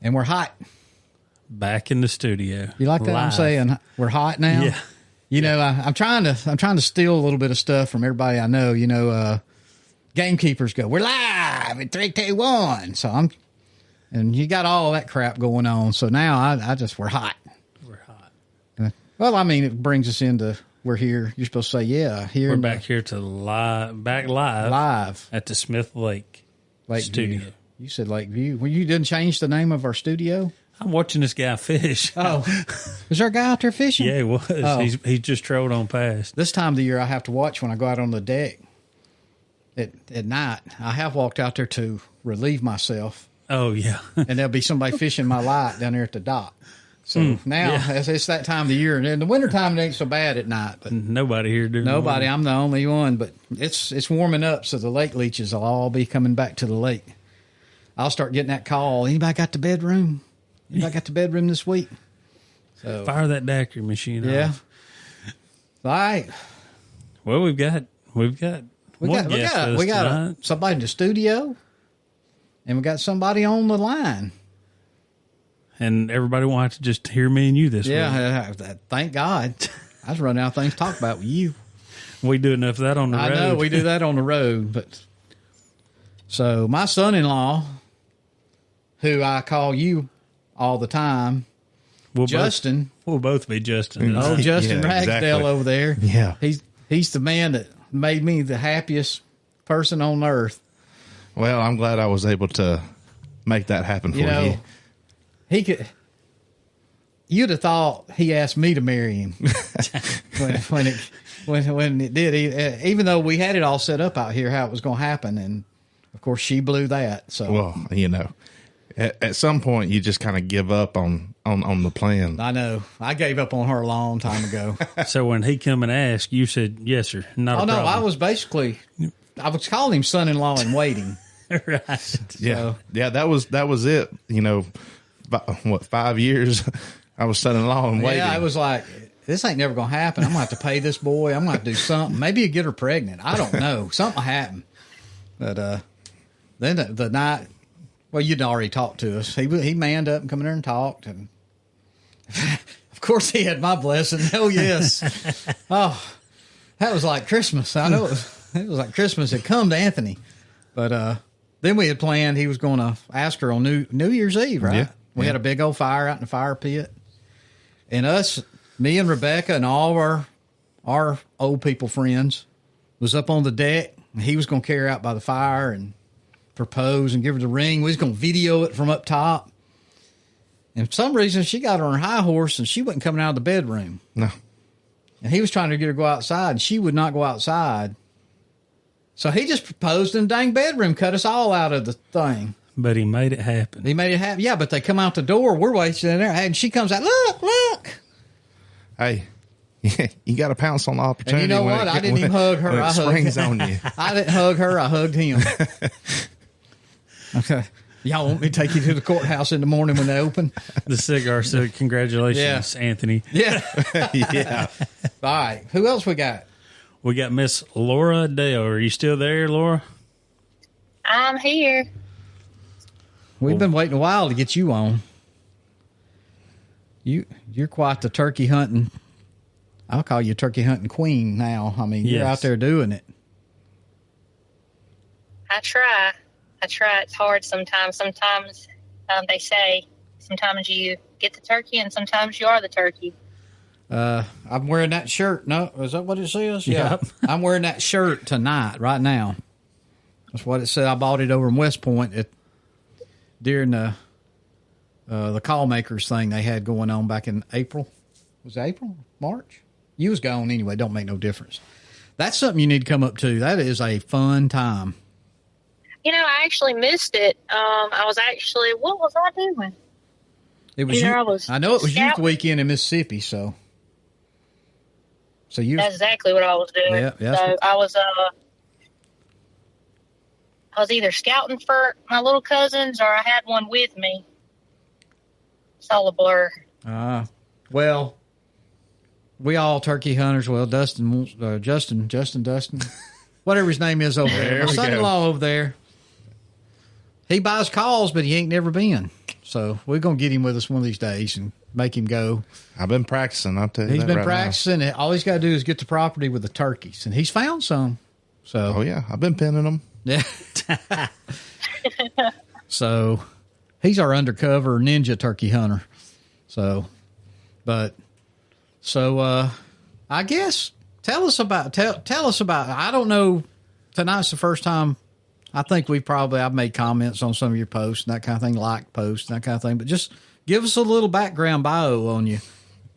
And we're hot. Back in the studio. You like that? Live. I'm saying we're hot now. Yeah. You know, I'm trying to steal a little bit of stuff from everybody I know. You know, gamekeepers go, we're live at 3, 2, 1. So and you got all that crap going on. So now we're hot. We're hot. Well, I mean, it brings us into we're here. You're supposed to say, yeah, here. We're back here to live at the Smith Lake studio. You said Lakeview. Well, you didn't change the name of our studio? I'm watching this guy fish. Oh, is there a guy out there fishing? Yeah, he was. Oh. He's just trolled on past. This time of the year, I have to watch when I go out on the deck at night. I have walked out there to relieve myself. Oh, yeah. And there'll be somebody fishing my light down there at the dock. So now it's that time of the year. And in the wintertime, it ain't so bad at night. But nobody here doing Nobody. I'm the only one. But it's warming up, so the lake leeches will all be coming back to the lake. I'll start getting that call. Anybody got the bedroom? Anybody got the bedroom this week? So fire that daiquiri machine off. All right. Well, we got somebody in the studio, and we got somebody on the line. And everybody won't have to just hear me and you this week. Yeah, thank God. I was running out of things to talk about with you. We do enough of that on the road. I know, we do that on the road. But so my son-in-law, who I call you all the time, Justin. We'll both be Justin. Oh, Justin Ragsdale exactly. over there. Yeah. He's the man that made me the happiest person on earth. Well, I'm glad I was able to make that happen for you. He could. You'd have thought he asked me to marry him when it did. Even though we had it all set up out here how it was going to happen, and of course she blew that. So well, at some point you just kind of give up on the plan. I know. I gave up on her a long time ago. So when he come and asked, you said yes, sir. Not a problem. I was calling him son-in-law in waiting. Right. Yeah. Yeah. That was it. 5 years I was son-in-law and waiting. Yeah, I was like, this ain't never going to happen. I'm going to have to pay this boy. I'm going to have to do something. Maybe you get her pregnant. I don't know. Something will happen. But then the night, well, you'd already talked to us. He manned up and come in there and talked. And of course, he had my blessing. Oh, yes. Oh, that was like Christmas. I know it was like Christmas had come to Anthony. But then we had planned he was going to ask her on New Year's Eve, right? Yeah. We had a big old fire out in the fire pit. And me and Rebecca and all of our old people friends was up on the deck. And he was going to carry her out by the fire and propose and give her the ring. We was going to video it from up top. And for some reason, she got on her high horse and she wasn't coming out of the bedroom. No. And he was trying to get her to go outside, and she would not go outside. So he just proposed in the dang bedroom, cut us all out of the thing. But he made it happen. Yeah, but they come out the door. We're waiting in there. And she comes out, look. Hey, you got to pounce on the opportunity. And you know what? I didn't even hug her. I springs on you. I didn't hug her. I hugged him. Okay. Y'all want me to take you to the courthouse in the morning when they open? The cigar said, congratulations, Anthony. Yeah. Yeah. All right. Who else we got? We got Miss Laura Edell. Are you still there, Laura? I'm here. We've been waiting a while to get you on. You're quite the turkey hunting. I'll call you turkey hunting queen now. I mean, you're out there doing it. I try. It's hard sometimes. Sometimes they say sometimes you get the turkey and sometimes you are the turkey. I'm wearing that shirt. No, is that what it says? Yeah. Yep. I'm wearing that shirt tonight, right now. That's what it said. I bought it over in West Point during the call makers thing they had going on back in April. Was it April? March? You was gone anyway. Don't make no difference. That's something you need to come up to. That is a fun time. I actually missed it. What was I doing? It was I know it was youth weekend in Mississippi, so you. That's exactly what I was doing. Yeah, so I was either scouting for my little cousins or I had one with me. It's all a blur. Well, we all turkey hunters. Well, Justin, whatever his name is over there. My son-in-law over there. he buys calls, but he ain't never been. So we're going to get him with us one of these days and make him go. I've been practicing. I'll tell you He's that been right practicing. Now. All he's got to do is get the property with the turkeys, and he's found some. So, oh yeah, I've been pinning them. Yeah. So he's our undercover ninja turkey hunter. So, I guess tell us about. I don't know. Tonight's the first time. I think I've made comments on some of your posts and that kind of thing, like posts and that kind of thing. But just give us a little background bio on you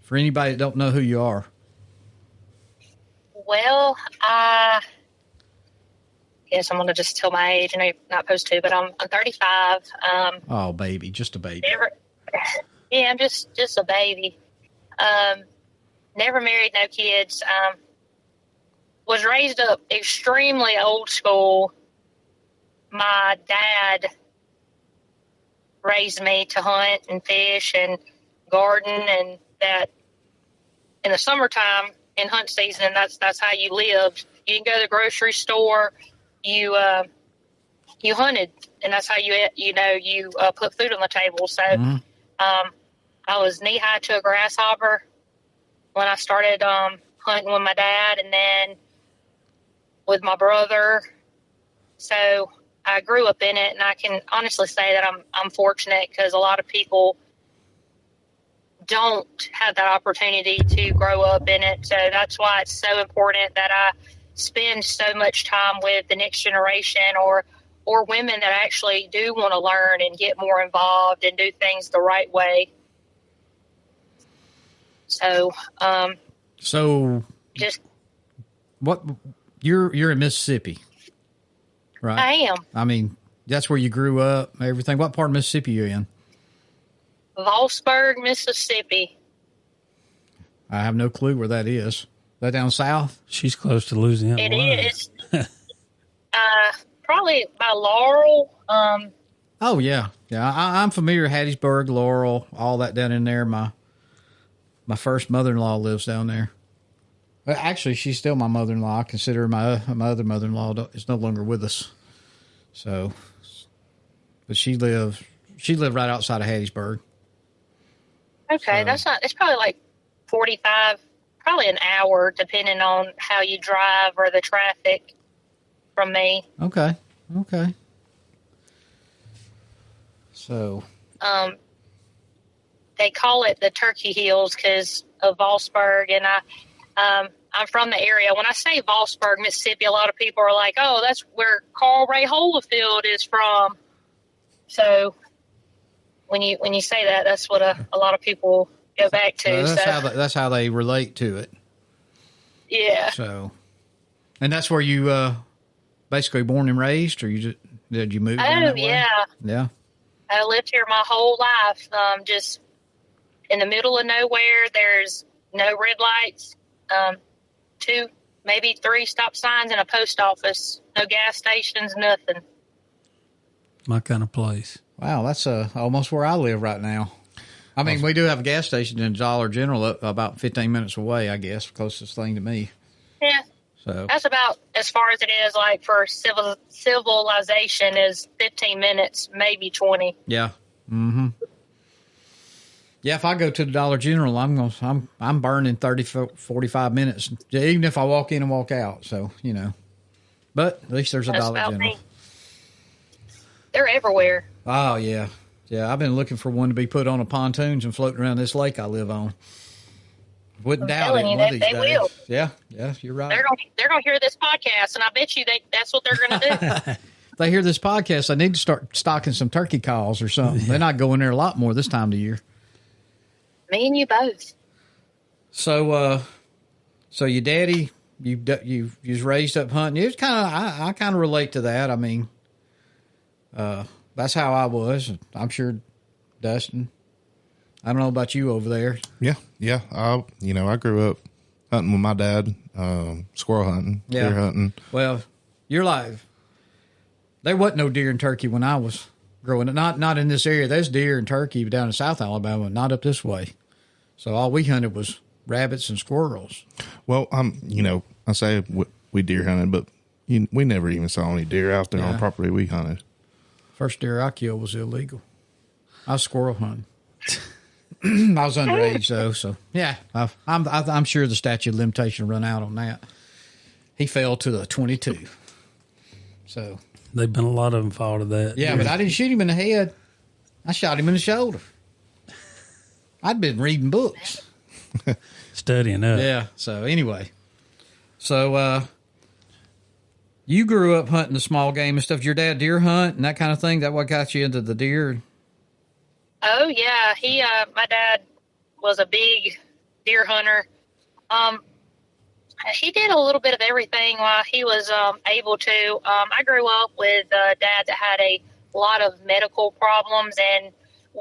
for anybody that don't know who you are. Well, I guess I'm going to just tell my age. I know you're not supposed to, but I'm 35. Oh, baby, just a baby. I'm just a baby. Never married, no kids. Was raised up extremely old school. My dad raised me to hunt and fish and garden, and that in the summertime in hunt season, that's how you lived. You didn't go to the grocery store. You hunted, and that's how you put food on the table. So I was knee high to a grasshopper when I started hunting with my dad, and then with my brother. So I grew up in it, and I can honestly say that I'm fortunate, because a lot of people don't have that opportunity to grow up in it. So that's why it's so important that I spend so much time with the next generation, or women that actually do want to learn and get more involved and do things the right way. So, just what you're in Mississippi, right? I am. I mean, that's where you grew up. Everything. What part of Mississippi you're in? Vossburg, Mississippi. I have no clue where that is. Is that down south? She's close to Louisiana. It is. Probably by Laurel. Oh yeah. I'm familiar. Hattiesburg, Laurel, all that down in there. My first mother-in-law lives down there. Well, actually, she's still my mother-in-law. I consider my other mother-in-law is no longer with us. So, but she lived right outside of Hattiesburg. Okay, So, it's probably like 45, probably an hour, depending on how you drive or the traffic from me. Okay. So, they call it the Turkey Hills because of Vossburg, and I'm from the area. When I say Vossburg, Mississippi, a lot of people are like, "Oh, that's where Carl Ray Holyfield is from." So when you say that, that's what a lot of people go back to. that's how they relate to it. Yeah. So, and that's where you basically born and raised, or did you move? Oh yeah. Yeah. I lived here my whole life. Just in the middle of nowhere. There's no red lights. 2, maybe 3 stop signs and a post office. No gas stations, nothing. My kind of place. Wow, that's almost where I live right now. I mean, we do have a gas station in Dollar General about 15 minutes away, I guess, closest thing to me. Yeah. So that's about as far as it is, like, for civilization is 15 minutes, maybe 20. Yeah. Mm-hmm. Yeah, if I go to the Dollar General, I'm burning 30, 45 minutes, even if I walk in and walk out. So, but at least there's a Dollar General. Me. They're everywhere. Oh, yeah. Yeah, I've been looking for one to be put on a pontoons and floating around this lake I live on. Wouldn't doubt it. One of these days. Will. Yeah, you're right. They're gonna hear this podcast, and I bet you that's what they're gonna do. If they hear this podcast, I need to start stocking some turkey calls or something. Yeah. They're not going there a lot more this time of the year. Me and you both. So your daddy, you was raised up hunting. It was kind of I kind of relate to that. I mean, that's how I was. I'm sure Dustin. I don't know about you over there. Yeah. I grew up hunting with my dad, squirrel hunting, deer hunting. Well, you're like, there wasn't no deer and turkey when I was growing up. Not in this area. There's deer and turkey down in South Alabama, not up this way. So all we hunted was rabbits and squirrels. Well, I say we deer hunted, but we never even saw any deer out there on property we hunted. First deer I killed was illegal. I was squirrel hunting. I was underage though, so yeah. I'm sure the statute of limitation run out on that. He fell to the 22. So they've been a lot of them fall to that. Yeah, but I didn't shoot him in the head. I shot him in the shoulder. I'd been reading books, studying up. Yeah. So anyway, you grew up hunting the small game and stuff. Did your dad deer hunt and that kind of thing? That what got you into the deer? Oh yeah, my dad was a big deer hunter. He did a little bit of everything while he was able to. I grew up with a dad that had a lot of medical problems, and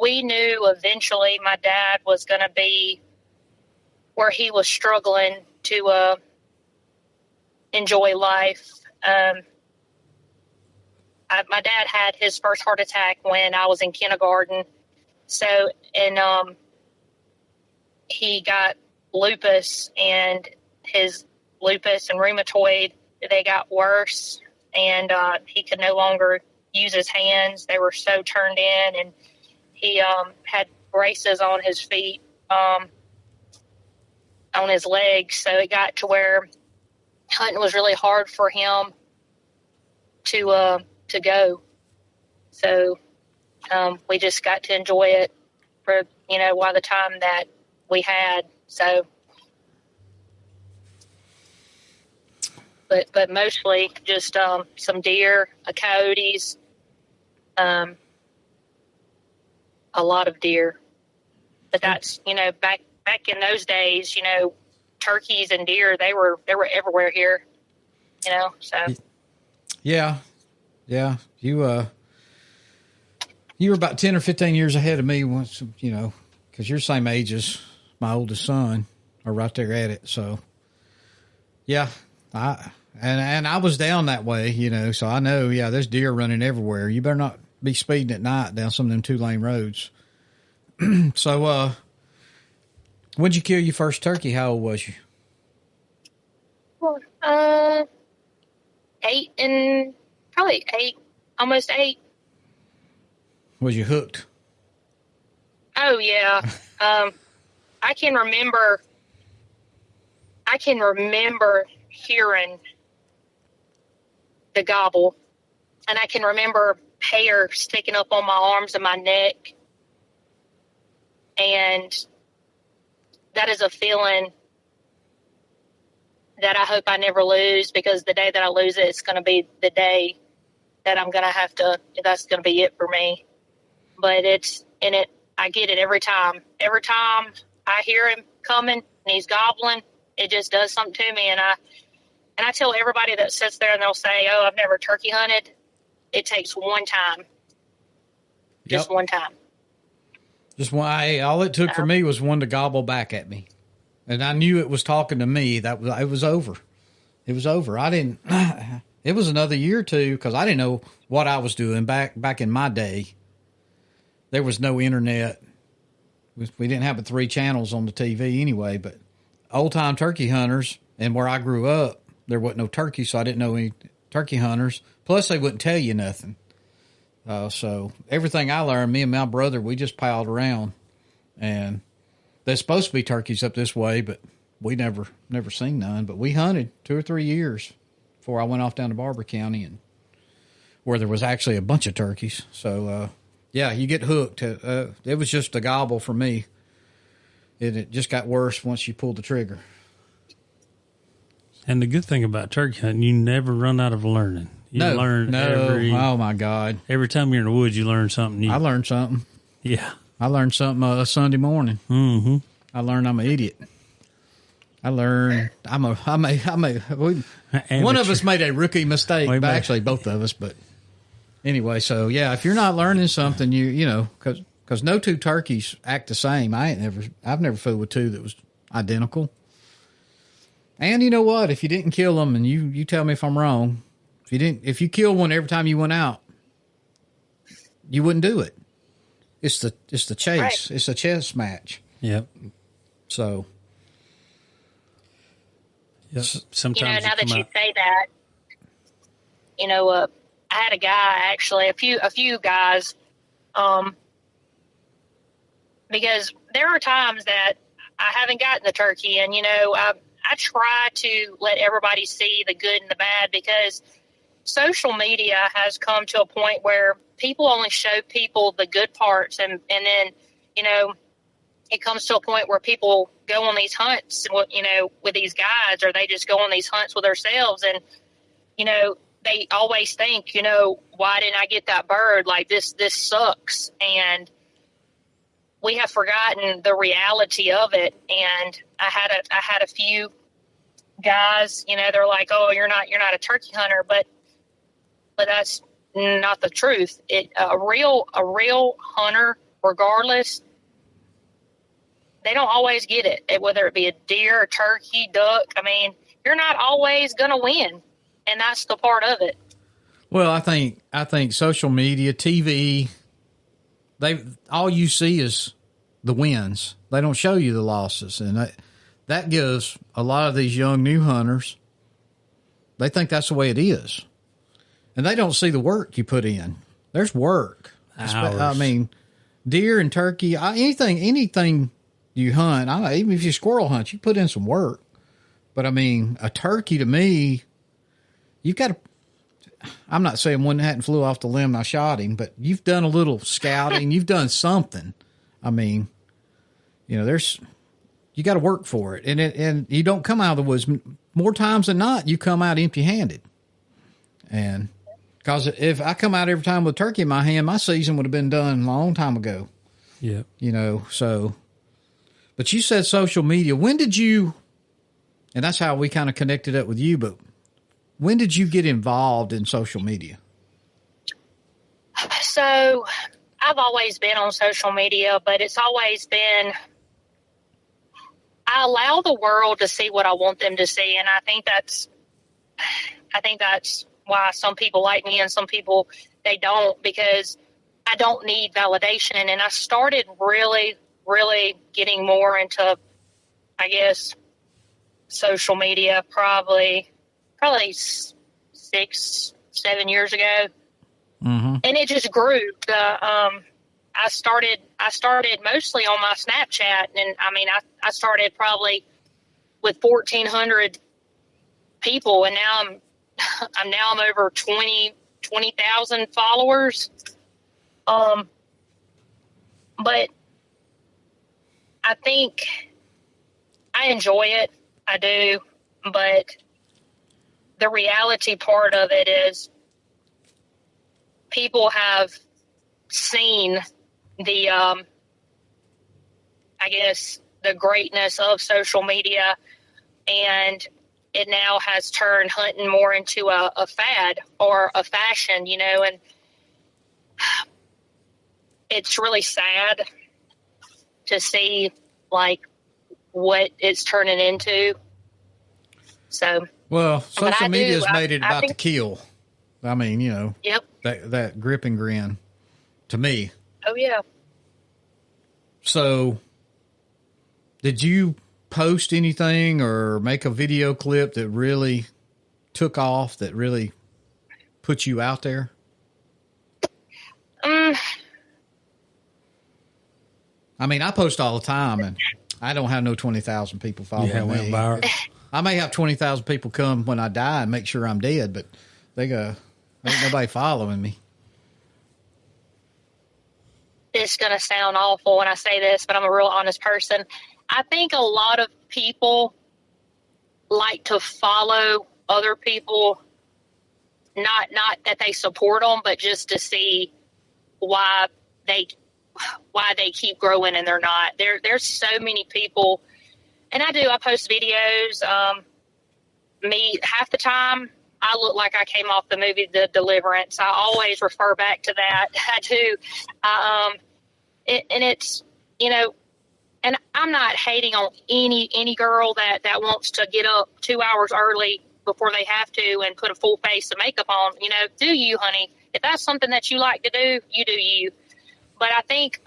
we knew eventually my dad was going to be where he was struggling to enjoy life. My dad had his first heart attack when I was in kindergarten. So, and he got lupus, and his lupus and rheumatoid, they got worse, and he could no longer use his hands. They were so turned in, and he had braces on his feet, on his legs. So it got to where hunting was really hard for him to go. So we just got to enjoy it for, while the time that we had. So, but mostly just some deer, coyotes, a lot of deer. But that's, back in those days, turkeys and deer, they were everywhere here, so. Yeah. You were about 10 or 15 years ahead of me once, because you're the same age as my oldest son, or right there at it. So, yeah, I was down that way, so I know, there's deer running everywhere. You better not be speeding at night down some of them 2-lane roads. So, when'd you kill your first turkey? How old was you? Well, 8, almost 8. Was you hooked? Oh yeah. I can remember hearing the gobble, and I can remember hair sticking up on my arms and my neck. And that is a feeling that I hope I never lose, because the day that I lose it, it's going to be the day that I'm going to have to, that's going to be it for me. But I get it every time. Every time I hear him coming and he's gobbling, it just does something to me. And I tell everybody that sits there and they'll say, "Oh, I've never turkey hunted." It takes one time. Just one time. Just one. All it took for me was one to gobble back at me. And I knew it was talking to me. It was over. It was over. It was another year or two, because I didn't know what I was doing back in my day. There was no internet. We didn't have but 3 channels on the TV anyway, but old-time turkey hunters, and where I grew up, there wasn't no turkey, so I didn't know any turkey hunters. Plus, they wouldn't tell you nothing. So everything I learned, me and my brother, we just piled around. And there's supposed to be turkeys up this way, but we never seen none. But we hunted 2 or 3 years before I went off down to Barber County, and where there was actually a bunch of turkeys. So, yeah, you get hooked. It was just a gobble for me. It just got worse once you pulled the trigger. And the good thing about turkey hunting, you never run out of learning. Learn oh my God. Every time you're in the woods, you learn something new. I learned something. Yeah. I learned something Sunday morning. Mm-hmm. I learned I'm an idiot. I learned one of us made a rookie mistake. Actually, both of us, but anyway, so yeah, if you're not learning something, because no 2 turkeys act the same. I've never fooled with 2 that was identical. And you know what? If you didn't kill them, and you tell me if I'm wrong, if you kill one every time you went out, you wouldn't do it. It's the chase. Right. It's a chess match. Yep. So. Yep. Sometimes now that you say that, I had a guy, actually, a few guys, because there are times that I haven't gotten the turkey, and I try to let everybody see the good and the bad, because social media has come to a point where people only show people the good parts, and then it comes to a point where people go on these hunts with these guys, or they just go on these hunts with themselves, and they always think, why didn't I get that bird? Like, this sucks. And we have forgotten the reality of it. And I had a few guys, they're like, oh, you're not a turkey hunter, but that's not the truth. A real hunter, regardless, they don't always get it, whether it be a deer, a turkey, duck. I mean, you're not always going to win. And that's the part of it. Well, I think social media, TV, all you see is the wins. They don't show you the losses, and that gives a lot of these young new hunters. They think that's the way it is, and they don't see the work you put in. There's work. I mean, deer and turkey, anything you hunt. Even if you squirrel hunt, you put in some work. But I mean, a turkey to me. You've got to, I'm not saying one hadn't flew off the limb and I shot him, but you've done a little scouting. You've done something. I mean, you got to work for it. And you don't come out of the woods. More times than not, you come out empty-handed. And because if I come out every time with a turkey in my hand, my season would have been done a long time ago. Yeah. So, but you said social media. When did you, and that's how we kind of connected up with you, but when did you get involved in social media? So I've always been on social media, but it's always been, I allow the world to see what I want them to see. And I think that's why some people like me and some people, they don't, because I don't need validation. And I started really, really getting more into, I guess, social media probably 6-7 years ago. Mm-hmm. And it just grew. I started mostly on my Snapchat, and I mean, I started probably with 1,400 people, and now I'm over 20,000 followers. But I think I enjoy it. I do, but the reality part of it is people have seen the, I guess, the greatness of social media, and it now has turned hunting more into a fad or a fashion, and it's really sad to see, like, what it's turning into. So, well, social media's made it about to kill. I mean, Yep. that grip and grin to me. Oh, yeah. So, did you post anything or make a video clip that really took off, that really put you out there? I mean, I post all the time, and I don't have no 20,000 people following me. I may have 20,000 people come when I die and make sure I'm dead, but ain't nobody following me. It's going to sound awful when I say this, but I'm a real honest person. I think a lot of people like to follow other people, not that they support them, but just to see why they keep growing and they're not. There's so many people, and I post videos. Me, half the time, I look like I came off the movie The Deliverance. I always refer back to that. I do. And it's, and I'm not hating on any girl that wants to get up 2 hours early before they have to and put a full face of makeup on. Do you, honey? If that's something that you like to do, you do you. But I think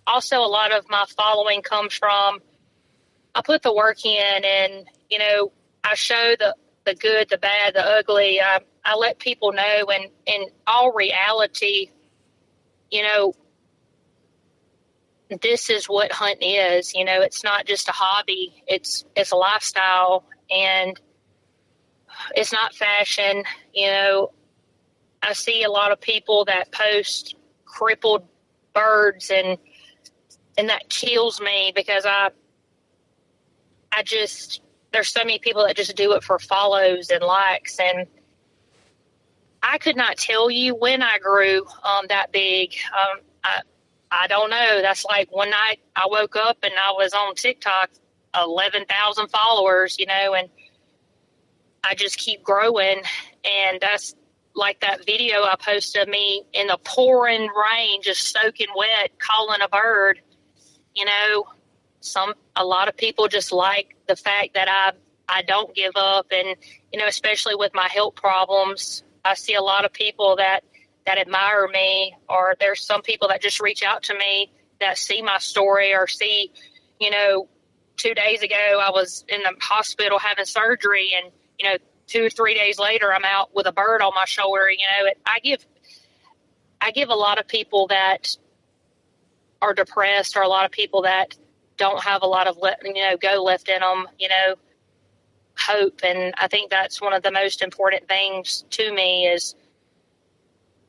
also a lot of my following comes from, I put the work in, and, I show the good, the bad, the ugly. I I let people know, and in all reality, this is what hunting is. It's not just a hobby. It's a lifestyle, and it's not fashion. I see a lot of people that post crippled birds, and that kills me, because I just, there's so many people that just do it for follows and likes, and I could not tell you when I grew that big. I don't know. That's like one night I woke up and I was on TikTok, 11,000 followers, and I just keep growing. And that's like that video I posted of me in the pouring rain, just soaking wet, calling a bird. A lot of people just like the fact that I don't give up. And, especially with my health problems, I see a lot of people that admire me, or there's some people that just reach out to me that see my story, or see, 2 days ago I was in the hospital having surgery, and, 2 or 3 days later I'm out with a bird on my shoulder. I give a lot of people that are depressed, or a lot of people that don't have a lot of, go left in them, hope. And I think that's one of the most important things to me, is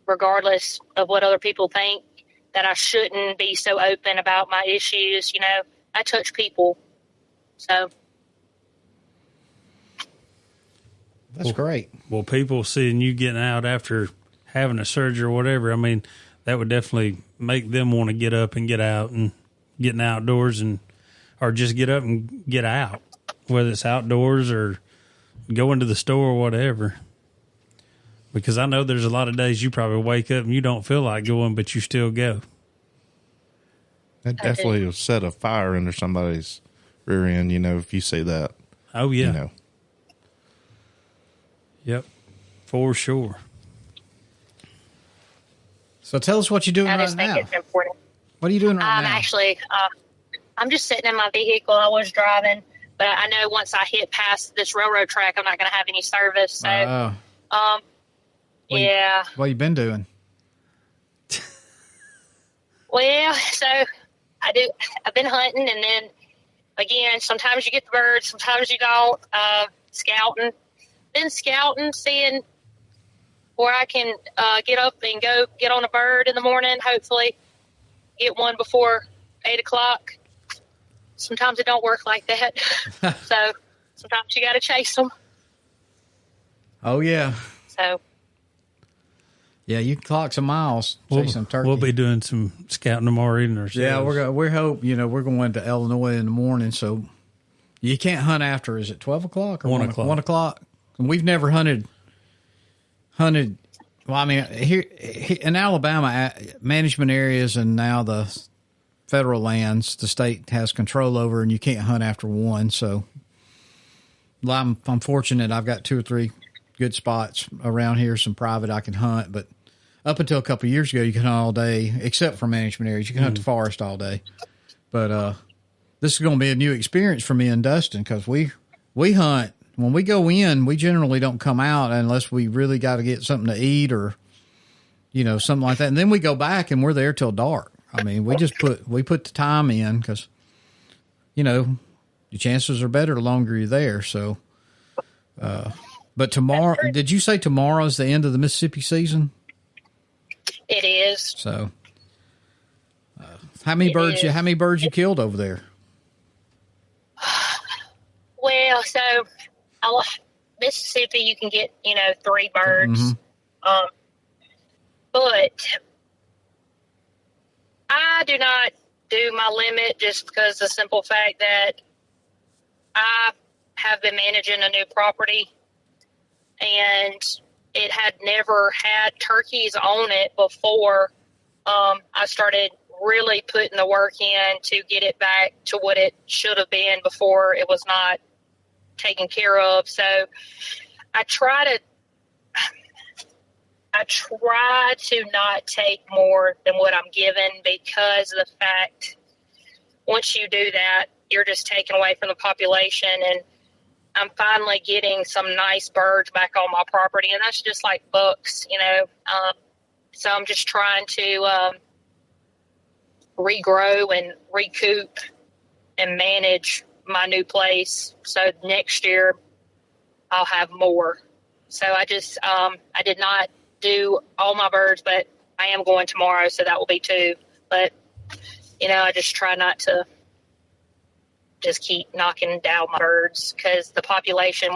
regardless of what other people think, that I shouldn't be so open about my issues. I touch people. So. That's great. Well, people seeing you getting out after having a surgery or whatever, I mean, that would definitely make them want to get up and get out and getting outdoors, or just get up and get out, whether it's outdoors or going to the store or whatever. Because I know there's a lot of days you probably wake up and you don't feel like going, but you still go. That definitely will set a fire under somebody's rear end, if you say that. Oh, yeah. Yep, for sure. So tell us what you're doing right now. I just think it's important. What are you doing right now? Actually, I'm just sitting in my vehicle. I was driving, but I know once I hit past this railroad track, I'm not going to have any service. So, yeah. What you been doing? Well, so I've been hunting, and then again, sometimes you get the birds, sometimes you don't. Scouting. Been scouting, seeing where I can get up and go get on a bird in the morning, hopefully get one before 8 o'clock. Sometimes it don't work like that. So sometimes you got to chase them. Oh, yeah. So. Yeah, you can clock some miles chasing turkey. We'll be doing some scouting tomorrow evening ourselves. Yeah, we're we're going to Illinois in the morning, so you can't hunt after. Is it 12 o'clock or 1 o'clock? 1 o'clock. And we've never hunted. Well, I mean, here in Alabama, management areas and now the federal lands, the state has control over, and you can't hunt after 1. So I'm fortunate. I've got 2 or 3 good spots around here, some private I can hunt, but up until a couple of years ago, you could hunt all day, except for management areas. You can hunt the forest all day. But this is going to be a new experience for me and Dustin, because we hunt. When we go in, we generally don't come out unless we really got to get something to eat, or, something like that. And then we go back and we're there till dark. I mean, we put the time in, because, your chances are better the longer you're there. So, but tomorrow, did you say tomorrow is the end of the Mississippi season? It is. So, how many birds you killed over there? Well, so Mississippi, you can get 3 birds, but I do not do my limit, just because the simple fact that I have been managing a new property, and it had never had turkeys on it before. I started really putting the work in to get it back to what it should have been before it was not taken care of. So I try to not take more than what I'm given, because of the fact, once you do that, you're just taking away from the population. And I'm finally getting some nice birds back on my property, and that's just like bucks, you know. So I'm just trying to regrow and recoup and manage my new place. So next year I'll have more. So I just I did not do all my birds, but I am going tomorrow, so that will be 2. But you know, I just try not to just keep knocking down my birds because the population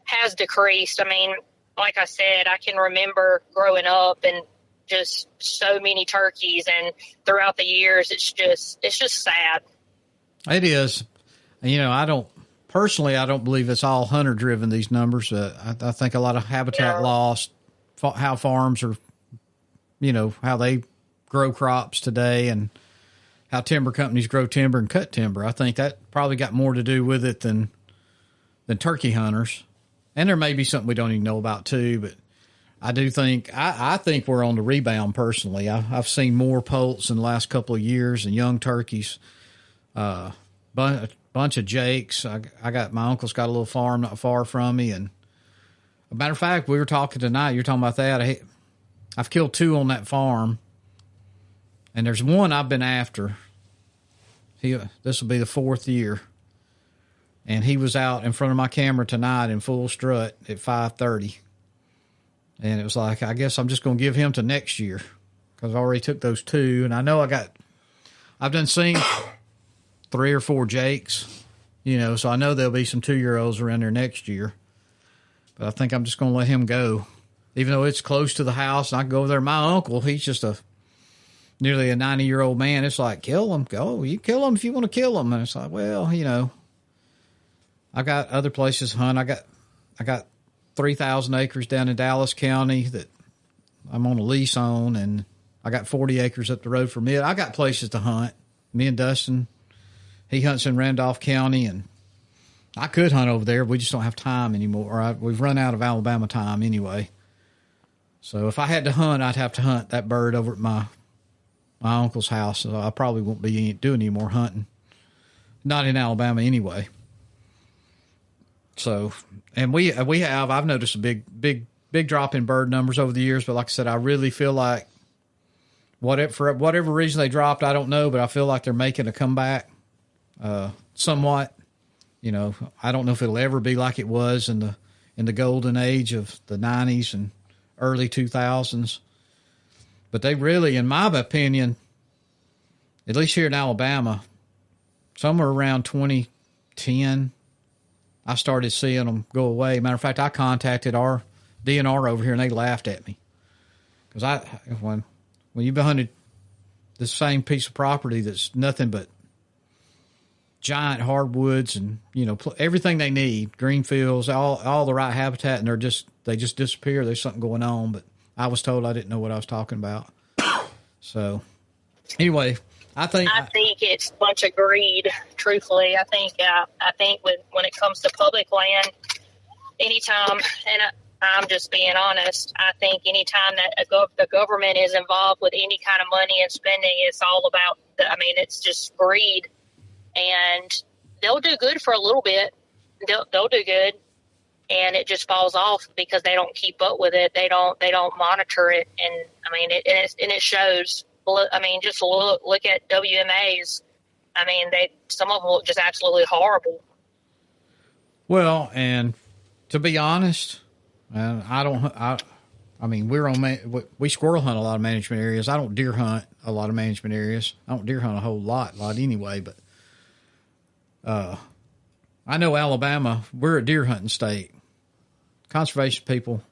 has decreased. I mean, like I said, I can remember growing up and just so many turkeys, and throughout the years, it's just sad. It is. You know, I don't believe it's all hunter driven, these numbers. I think a lot of habitat loss, how farms are, you know, how they grow crops today and how timber companies grow timber and cut timber. I think that probably got more to do with it than turkey hunters. And there may be something we don't even know about too, but I do think, I think we're on the rebound personally. I've seen more poults in the last couple of years and young turkeys, bunch of jakes. I got, my uncle's got a little farm not far from me. And a matter of fact, we were talking tonight, you're talking about that. I've killed 2 on that farm, and there's one I've been after. This will be the 4th year. And he was out in front of my camera tonight in full strut at 5:30. And it was like, I guess I'm just going to give him to next year because I already took those 2. And I know I've done seen 3 or 4 jakes, you know, so I know there'll be some 2-year-olds around there next year. But I think I'm just going to let him go, even though it's close to the house. And I can go over there. My uncle, he's just nearly a 90-year-old man. It's like, kill him. Go. You kill him if you want to kill him. And it's like, well, you know, I got other places to hunt. I got 3,000 acres down in Dallas County that I'm on a lease on, and I got 40 acres up the road from it. I got places to hunt. Me and Dustin, he hunts in Randolph County, and I could hunt over there. We just don't have time anymore. We've run out of Alabama time anyway. So if I had to hunt, I'd have to hunt that bird over at my uncle's house. So I probably won't be doing any more hunting. Not in Alabama anyway. So, and I've noticed a big drop in bird numbers over the years. But like I said, I really feel like for whatever reason they dropped, I don't know, but I feel like they're making a comeback, somewhat. You know, I don't know if it'll ever be like it was in the golden age of the 90s and early 2000s. But they really, in my opinion, at least here in Alabama, somewhere around 2010, I started seeing them go away. Matter of fact, I contacted our DNR over here, and they laughed at me. Because when you've hunted the same piece of property that's nothing but giant hardwoods and, you know, everything they need, green fields, all the right habitat, and they just disappear. There's something going on, but I was told I didn't know what I was talking about. So anyway, I think it's a bunch of greed. Truthfully, I think when it comes to public land, anytime, and I'm just being honest, I think anytime that the government is involved with any kind of money and spending, it's all about. It's just greed, and they'll do good for a little bit. They'll do good, and it just falls off because they don't keep up with it. They don't monitor it, and it shows. Just look at WMAs. Some of them look just absolutely horrible. Well, and to be honest, we squirrel hunt a lot of management areas. I don't deer hunt a lot of management areas. I don't deer hunt a whole lot anyway, but I know Alabama, we're a deer hunting state. Conservation people,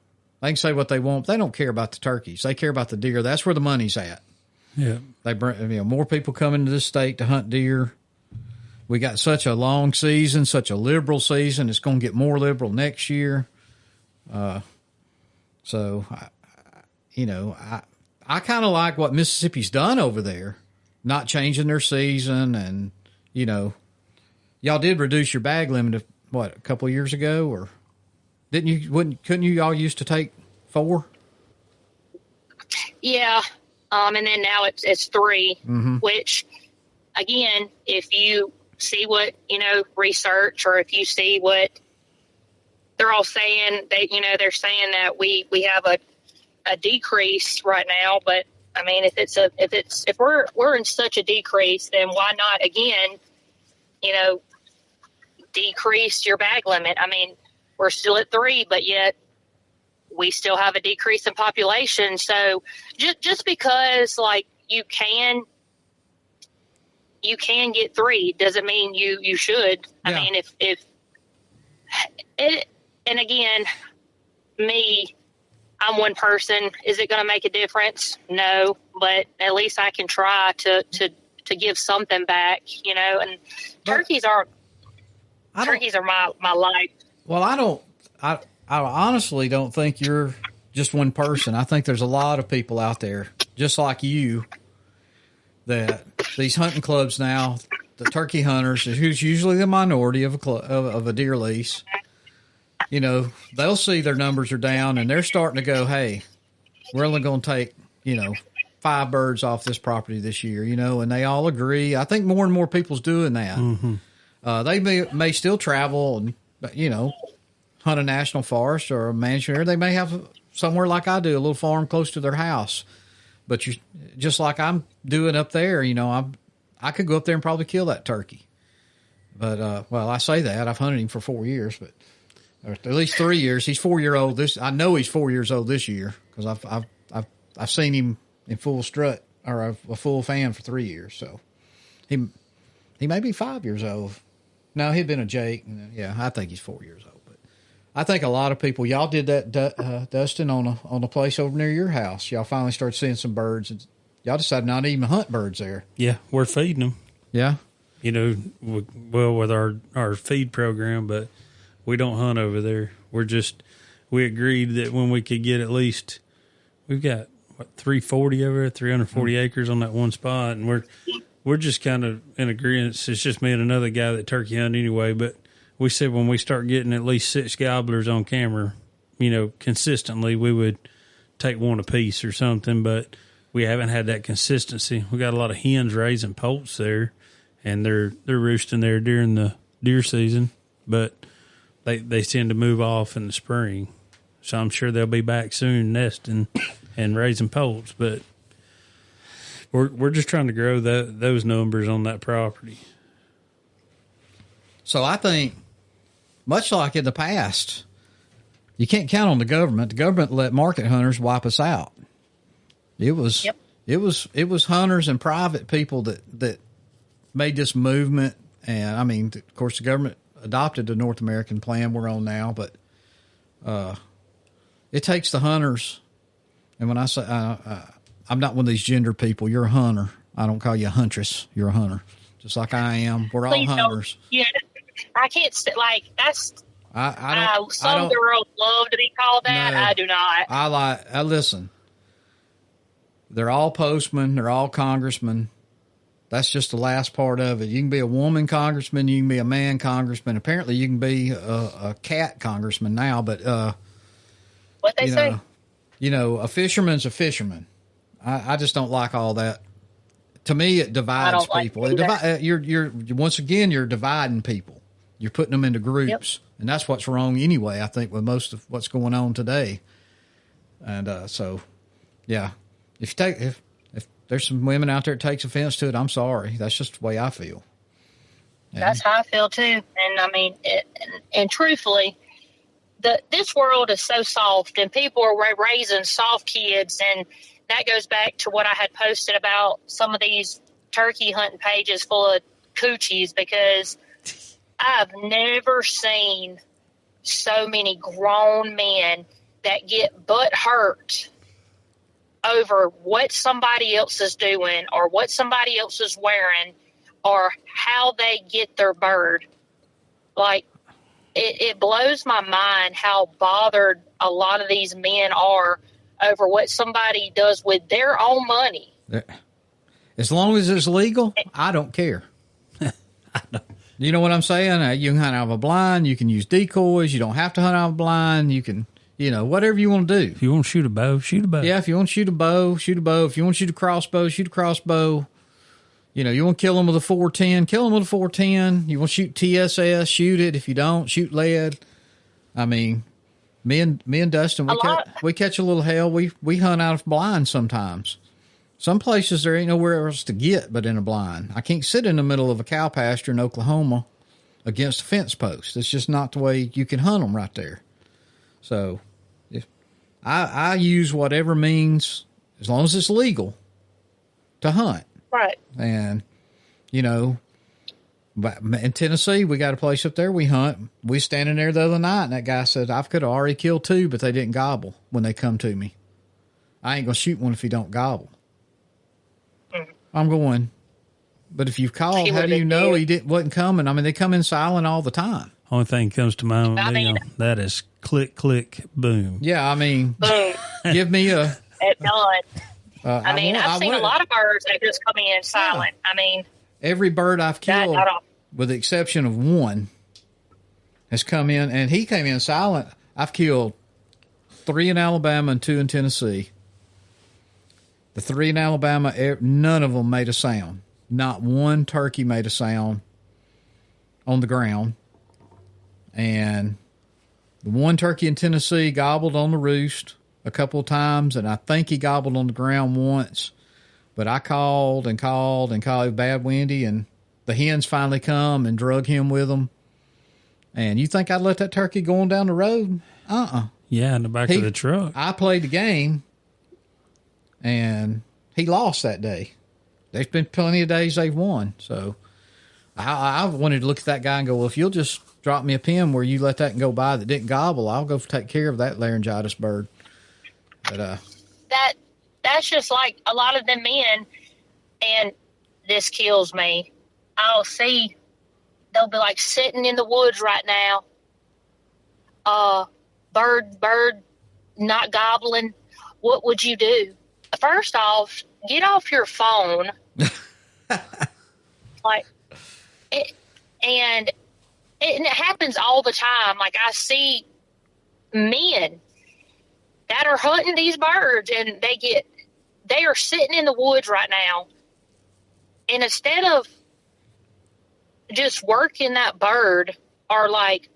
they can say what they want. They don't care about the turkeys. They care about the deer. That's where the money's at. Yeah. They bring, more people come into this state to hunt deer. We got such a long season, such a liberal season. It's going to get more liberal next year. So, I kind of like what Mississippi's done over there, not changing their season. And, y'all did reduce your bag limit, a couple of years ago, or couldn't you all used to take 4? Yeah. And then now it's 3, which again, if you see what, research, or if you see what they're all saying, they're saying that we have a decrease right now. But I mean, if we're in such a decrease, then why not again, decrease your bag limit? I mean, we're still at 3, but yet we still have a decrease in population. So just because like you can get 3 doesn't mean you should. Yeah. I mean, if it, and again, I'm one person. Is it going to make a difference? No, but at least I can try to give something back, and turkeys are my life. Well, I honestly don't think you're just one person. I think there's a lot of people out there just like you, that these hunting clubs now, the turkey hunters, who's usually the minority of a deer lease, they'll see their numbers are down and they're starting to go, hey, we're only going to take, 5 birds off this property this year, and they all agree. I think more and more people's doing that. Mm-hmm. They may still travel and, hunt a national forest or a mansion. They may have somewhere like I do, a little farm close to their house. But you, just like I'm doing up there, I could go up there and probably kill that turkey. But, well, I say that. I've hunted him for 4 years, but or at least 3 years. He's 4 years old. I know he's 4 years old this year because I've seen him in full strut or a full fan for 3 years. So he may be 5 years old. No, he'd been a Jake. Yeah, I think he's 4 years old. But I think a lot of people, y'all did that, Dustin, on a place over near your house. Y'all finally started seeing some birds, and y'all decided not to even hunt birds there. Yeah, we're feeding them. Yeah. With our feed program, but we don't hunt over there. We agreed that when we could get at least, we've got 340 over there, 340 acres on that one spot, and we're just kind of in agreement. It's just me and another guy that turkey hunt anyway, but we said when we start getting at least 6 gobblers on camera, consistently, we would take one apiece or something, but we haven't had that consistency. We got a lot of hens raising poults there, and they're roosting there during the deer season, but they tend to move off in the spring. So I'm sure they'll be back soon nesting and raising poults, but we're just trying to grow those numbers on that property. So I think, much like in the past, you can't count on the government. The government let market hunters wipe us out. It was hunters and private people that made this movement. And I mean, of course, the government adopted the North American plan we're on now, but it takes the hunters. And when I say I'm not one of these gender people, you're a hunter. I don't call you a huntress. You're a hunter, just like I am. We're all hunters. Yeah, I can't like that's. Some girls love to be called that. No, I do not. I listen. They're all postmen. They're all congressmen. That's just the last part of it. You can be a woman congressman. You can be a man congressman. Apparently, you can be a cat congressman now. But what they say, a fisherman's a fisherman. I just don't like all that. To me, it divides people. You're once again, you're dividing people. You're putting them into groups, and that's what's wrong anyway. I think with most of what's going on today. And so, yeah, if there's some women out there that takes offense to it, I'm sorry. That's just the way I feel. And that's how I feel too. And I mean, and truthfully, this world is so soft, and people are raising soft kids, and that goes back to what I had posted about some of these turkey hunting pages full of coochies, because I've never seen so many grown men that get butt hurt over what somebody else is doing or what somebody else is wearing or how they get their bird. Like, it blows my mind how bothered a lot of these men are over what somebody does with their own money. As long as it's legal, I don't care. You know what I'm saying? You can hunt out of a blind. You can use decoys. You don't have to hunt out of a blind. You can, whatever you want to do. If you want to shoot a bow, shoot a bow. Yeah, if you want to shoot a bow, shoot a bow. If you want to shoot a crossbow, shoot a crossbow. You want to kill them with a 410, kill them with a 410. You want to shoot TSS, shoot it. If you don't, shoot lead. I mean, me and Dustin, we catch a little hell. We hunt out of blind sometimes. Some places there ain't nowhere else to get but in a blind. I can't sit in the middle of a cow pasture in Oklahoma against a fence post. It's just not the way you can hunt them right there. So if I use whatever means, as long as it's legal, to hunt. Right. And, but in Tennessee, we got a place up there we hunt. We standing there the other night, and that guy said, I could have already killed 2, but they didn't gobble when they come to me. I ain't going to shoot one if he don't gobble. Mm-hmm. I'm going, but if you've called, how do you know he wasn't coming? I mean, they come in silent all the time. Only thing comes to mind with me, that is click, click, boom. Yeah, I mean, boom. Give me a... At dawn. I've seen a lot of birds that just come in silent. Yeah. I mean, every bird I've killed, with the exception of one, has come in, and he came in silent. I've killed 3 in Alabama and 2 in Tennessee. The 3 in Alabama, none of them made a sound. Not one turkey made a sound on the ground. And the one turkey in Tennessee gobbled on the roost a couple of times, and I think he gobbled on the ground once. But I called and called and called. It was bad windy, and the hens finally come and drug him with them. And you think I'd let that turkey go on down the road? Yeah, in the back of the truck. I played the game, and he lost that day. There's been plenty of days they've won. So I wanted to look at that guy and go, well, if you'll just drop me a pin where you let that go by that didn't gobble, I'll go take care of that laryngitis bird. But that's just like a lot of them men, and this kills me. I'll see they'll be like sitting in the woods right now. Bird not gobbling. What would you do? First off, get off your phone. And it happens all the time. Like, I see men that are hunting these birds, and they are sitting in the woods right now. And instead of just working that bird, or like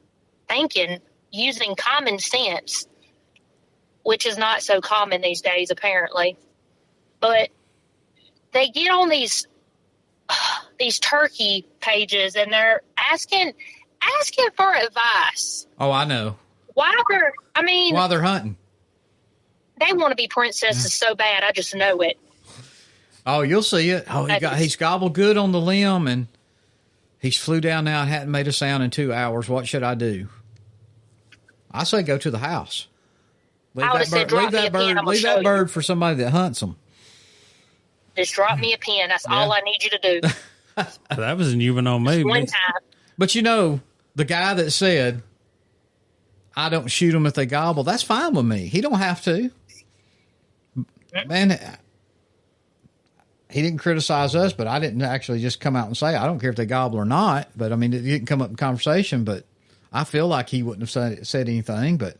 thinking, using common sense, which is not so common these days, apparently. But they get on these turkey pages, and they're asking for advice. Oh, I know. While they're hunting. They want to be princesses so bad. I just know it. Oh, you'll see it. Oh, he's gobbled good on the limb, and he's flew down now and hadn't made a sound in 2 hours. What should I do? I say go to the house. Leave that bird for somebody that hunts them. Just drop me a pin. That's all I need you to do. That was even on me. One time. But the guy that said, I don't shoot them if they gobble, that's fine with me. He don't have to. Man, he didn't criticize us, but I didn't actually just come out and say, I don't care if they gobble or not. But, I mean, it didn't come up in conversation, but I feel like he wouldn't have said anything. But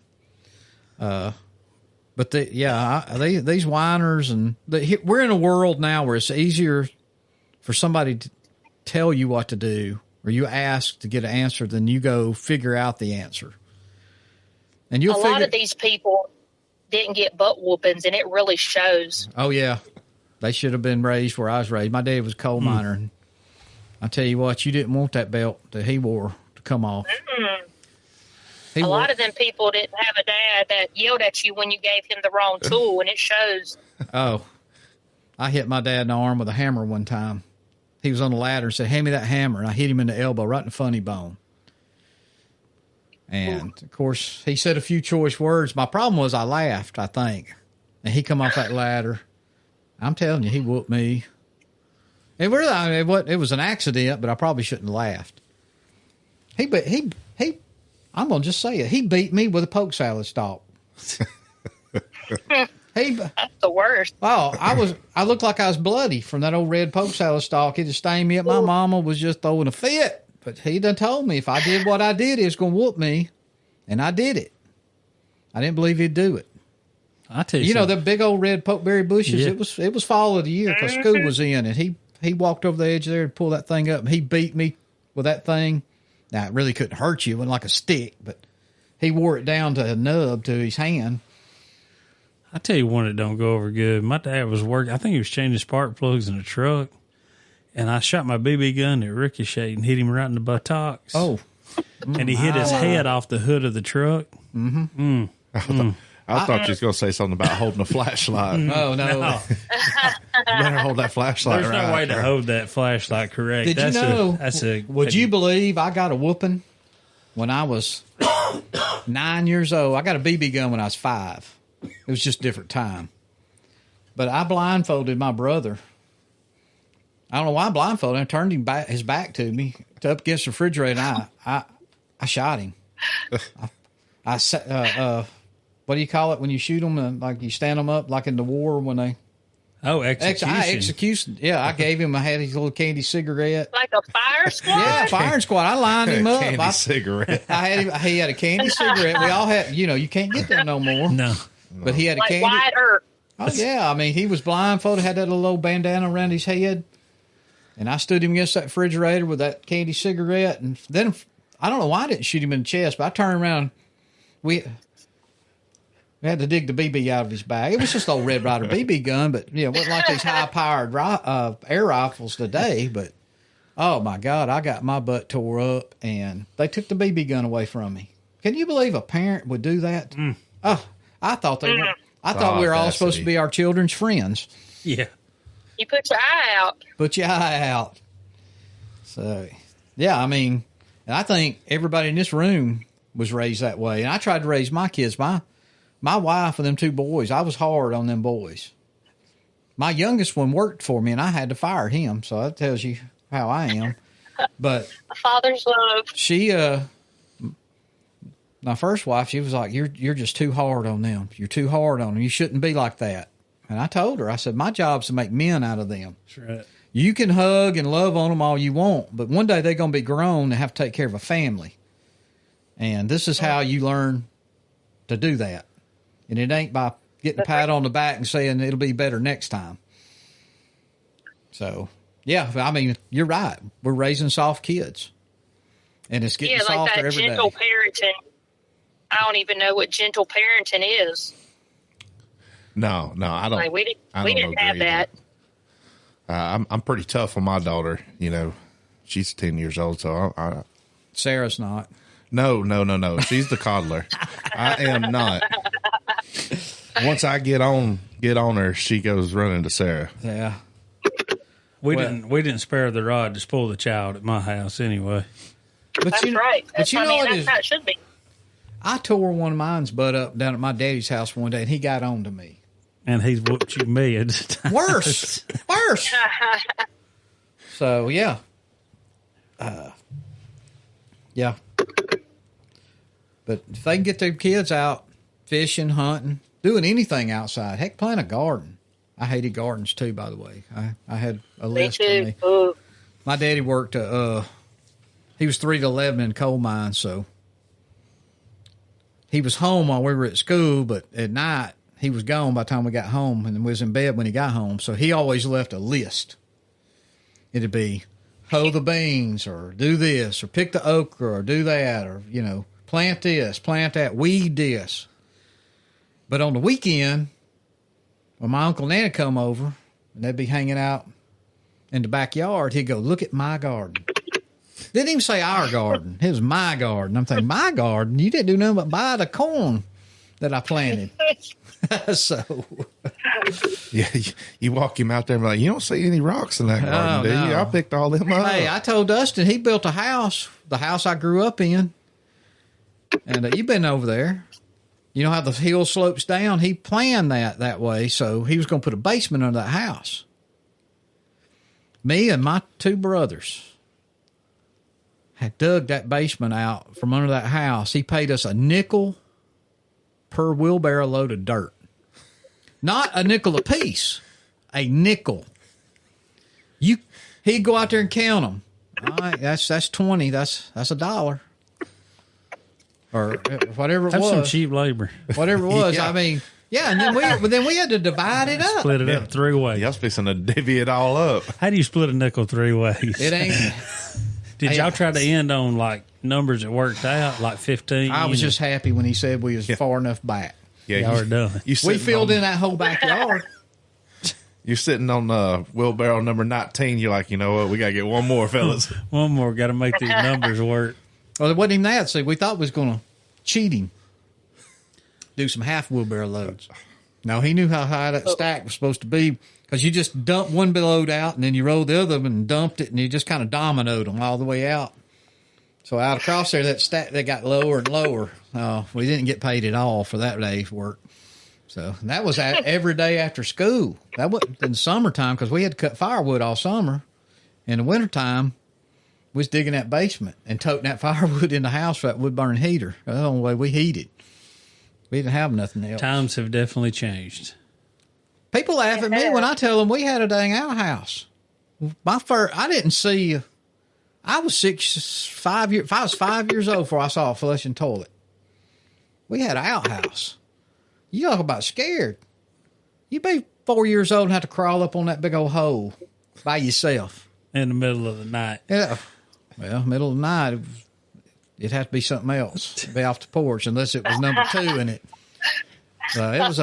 these whiners, and we're in a world now where it's easier for somebody to tell you what to do, or you ask to get an answer, than you go figure out the answer. And a lot of these people didn't get butt whoopings, and it really shows. Oh, yeah. They should have been raised where I was raised. My dad was a coal miner, and I tell you what, you didn't want that belt that he wore to come off. A lot of them people didn't have a dad that yelled at you when you gave him the wrong tool, and it shows. Oh, I hit my dad in the arm with a hammer one time. He was on the ladder and said, hand me that hammer. And I hit him in the elbow, right in the funny bone. And, of course, he said a few choice words. My problem was I laughed, I think. And he come off that ladder. I'm telling you, he whooped me. It was an accident, but I probably shouldn't have laughed. I'm going to just say it. He beat me with a poke salad stalk. That's the worst. Oh, I looked like I was bloody from that old red poke salad stalk. He just stained me up. My mama was just throwing a fit. But he done told me if I did what I did, he was going to whoop me. And I did it. I didn't believe he'd do it. I tell you, the big old red pokeberry bushes. Yeah. It was fall of the year because school was in, and he walked over the edge there and pulled that thing up, and he beat me with that thing. Now, it really couldn't hurt you. It wasn't like a stick, but he wore it down to a nub to his hand. I tell you one that don't go over good. My dad was working. I think he was changing spark plugs in a truck, and I shot my BB gun at ricochet and hit him right in the buttocks. Oh. And he hit his head off the hood of the truck. I thought you was going to say something about holding a flashlight. Oh, no. You better hold that flashlight There's right. no way to hold that flashlight correct. Did you know? Would you believe? believe I got a whooping when I was 9 years old? I got a BB gun when I was 5. It was just a different time. But I blindfolded my brother. I don't know why I blindfolded him. I turned him back, his back to me, up against the refrigerator, and I shot him. What do you call it when you shoot them? Like you stand them up, like in the war when they... Oh, execution. Execution. Yeah, I gave him. I had his little candy cigarette. Like a fire squad? Yeah, firing squad. I lined him up. Candy cigarette. I had him. He had a candy cigarette. We all had. You can't get them no more. No. But he had a Like candy. Wyatt Earp. Oh yeah, I mean he was blindfolded, had that little old bandana around his head, and I stood him against that refrigerator with that candy cigarette, and then I don't know why I didn't shoot him in the chest, but I turned around. We had to dig the BB out of his bag. It was just an old Red Ryder BB gun, but it wasn't like these high-powered air rifles today. But, oh, my God, I got my butt tore up, and they took the BB gun away from me. Can you believe a parent would do that? Oh, I thought they were. I thought we were all supposed to be our children's friends. Yeah. You put your eye out. Put your eye out. So, yeah, I mean, and I think everybody in this room was raised that way. And I tried to raise my kids. My wife and them 2 boys, I was hard on them boys. My youngest one worked for me, and I had to fire him. So that tells you how I am. But A father's love. she, my first wife, she was like, you're just too hard on them. You're too hard on them. You shouldn't be like that. And I told her, I said, my job's to make men out of them. That's right. You can hug and love on them all you want, but one day they're going to be grown and have to take care of a family. And this is how you learn to do that. And it ain't by getting a pat on the back and saying it'll be better next time. So, yeah, I mean, you're right. We're raising soft kids. And it's getting softer like that every day. gentle parenting. I don't even know what gentle parenting is. No, I don't. Like we I didn't don't have agree that. I'm pretty tough on my daughter. She's 10 years old, so I Sarah's not. No. She's the coddler. I am not. Once I get on her, she goes running to Sarah. Yeah. We didn't spare the rod to spoil the child at my house anyway. But That's right. But you know what that's is? how it should be. I tore one of mine's butt up down at my daddy's house one day, and he got on to me. And he's whooped you millions of times. Worse. So, yeah. Yeah. But if they can get their kids out fishing, hunting, doing anything outside, heck, plant a garden. I hated gardens too, by the way. I had a Me list for too. me. Ooh. My daddy worked, he was 3 to 11 in coal mines, so he was home while we were at school, but at night he was gone by the time we got home and was in bed when he got home. So he always left a list. It'd be hoe the beans or do this or pick the okra or do that or, plant this, plant that, weed this. But on the weekend, when my Uncle Nana come over and they'd be hanging out in the backyard, he'd go, look at my garden. Didn't even say our garden. It was my garden. I'm thinking, my garden? You didn't do nothing but buy the corn that I planted. So. Yeah, you walk him out there and be like, you don't see any rocks in that garden, do you? no. I picked all them up. Hey, I told Dustin he built a house, the house I grew up in. And you've been over there. You know how the hill slopes down? He planned that way, so he was going to put a basement under that house. Me and my 2 brothers had dug that basement out from under that house. He paid us a nickel per wheelbarrow load of dirt. Not a nickel a piece, a nickel. He'd go out there and count them. All right, that's 20. That's $1. Or whatever it That's was. some cheap labor. Whatever it was. Yeah. I mean, Yeah, and then we had to divide it up. Split it up 3 ways. Y'all fixing to divvy it all up. How do you split a nickel 3 ways? It ain't. Did y'all try to end on like numbers that worked out, like 15? I was just happy when he said we was far enough back. Yeah, Y'all are done. You We filled in that whole backyard. You're sitting on wheelbarrow number 19. You're like, you know what? We got to get one more, fellas. One more, got to make these numbers work. Well, it wasn't even that. See, we thought we was going to cheat him. Do some half wheelbarrow loads. No, he knew how high that stack was supposed to be because you just dumped one load out and then you rolled the other one and dumped it and you just kind of dominoed them all the way out. So out across there, that stack, they got lower and lower. We didn't get paid at all for that day's work. So that was every day after school. That wasn't in the summertime because we had to cut firewood all summer. In the wintertime, we was digging that basement and toting that firewood in the house for that wood burning heater. That's the only way we heated. We didn't have nothing else. Times have definitely changed. People laugh at me when I tell them we had a dang outhouse. I didn't see. I was 5 years. If I was 5 years old before I saw a flushing toilet, we had an outhouse. You talk about scared. You'd be 4 years old and have to crawl up on that big old hole by yourself In the middle of the night. Yeah. Well, middle of the night, it'd have to be something else. It'd be off the porch unless it was number 2 in it. So it was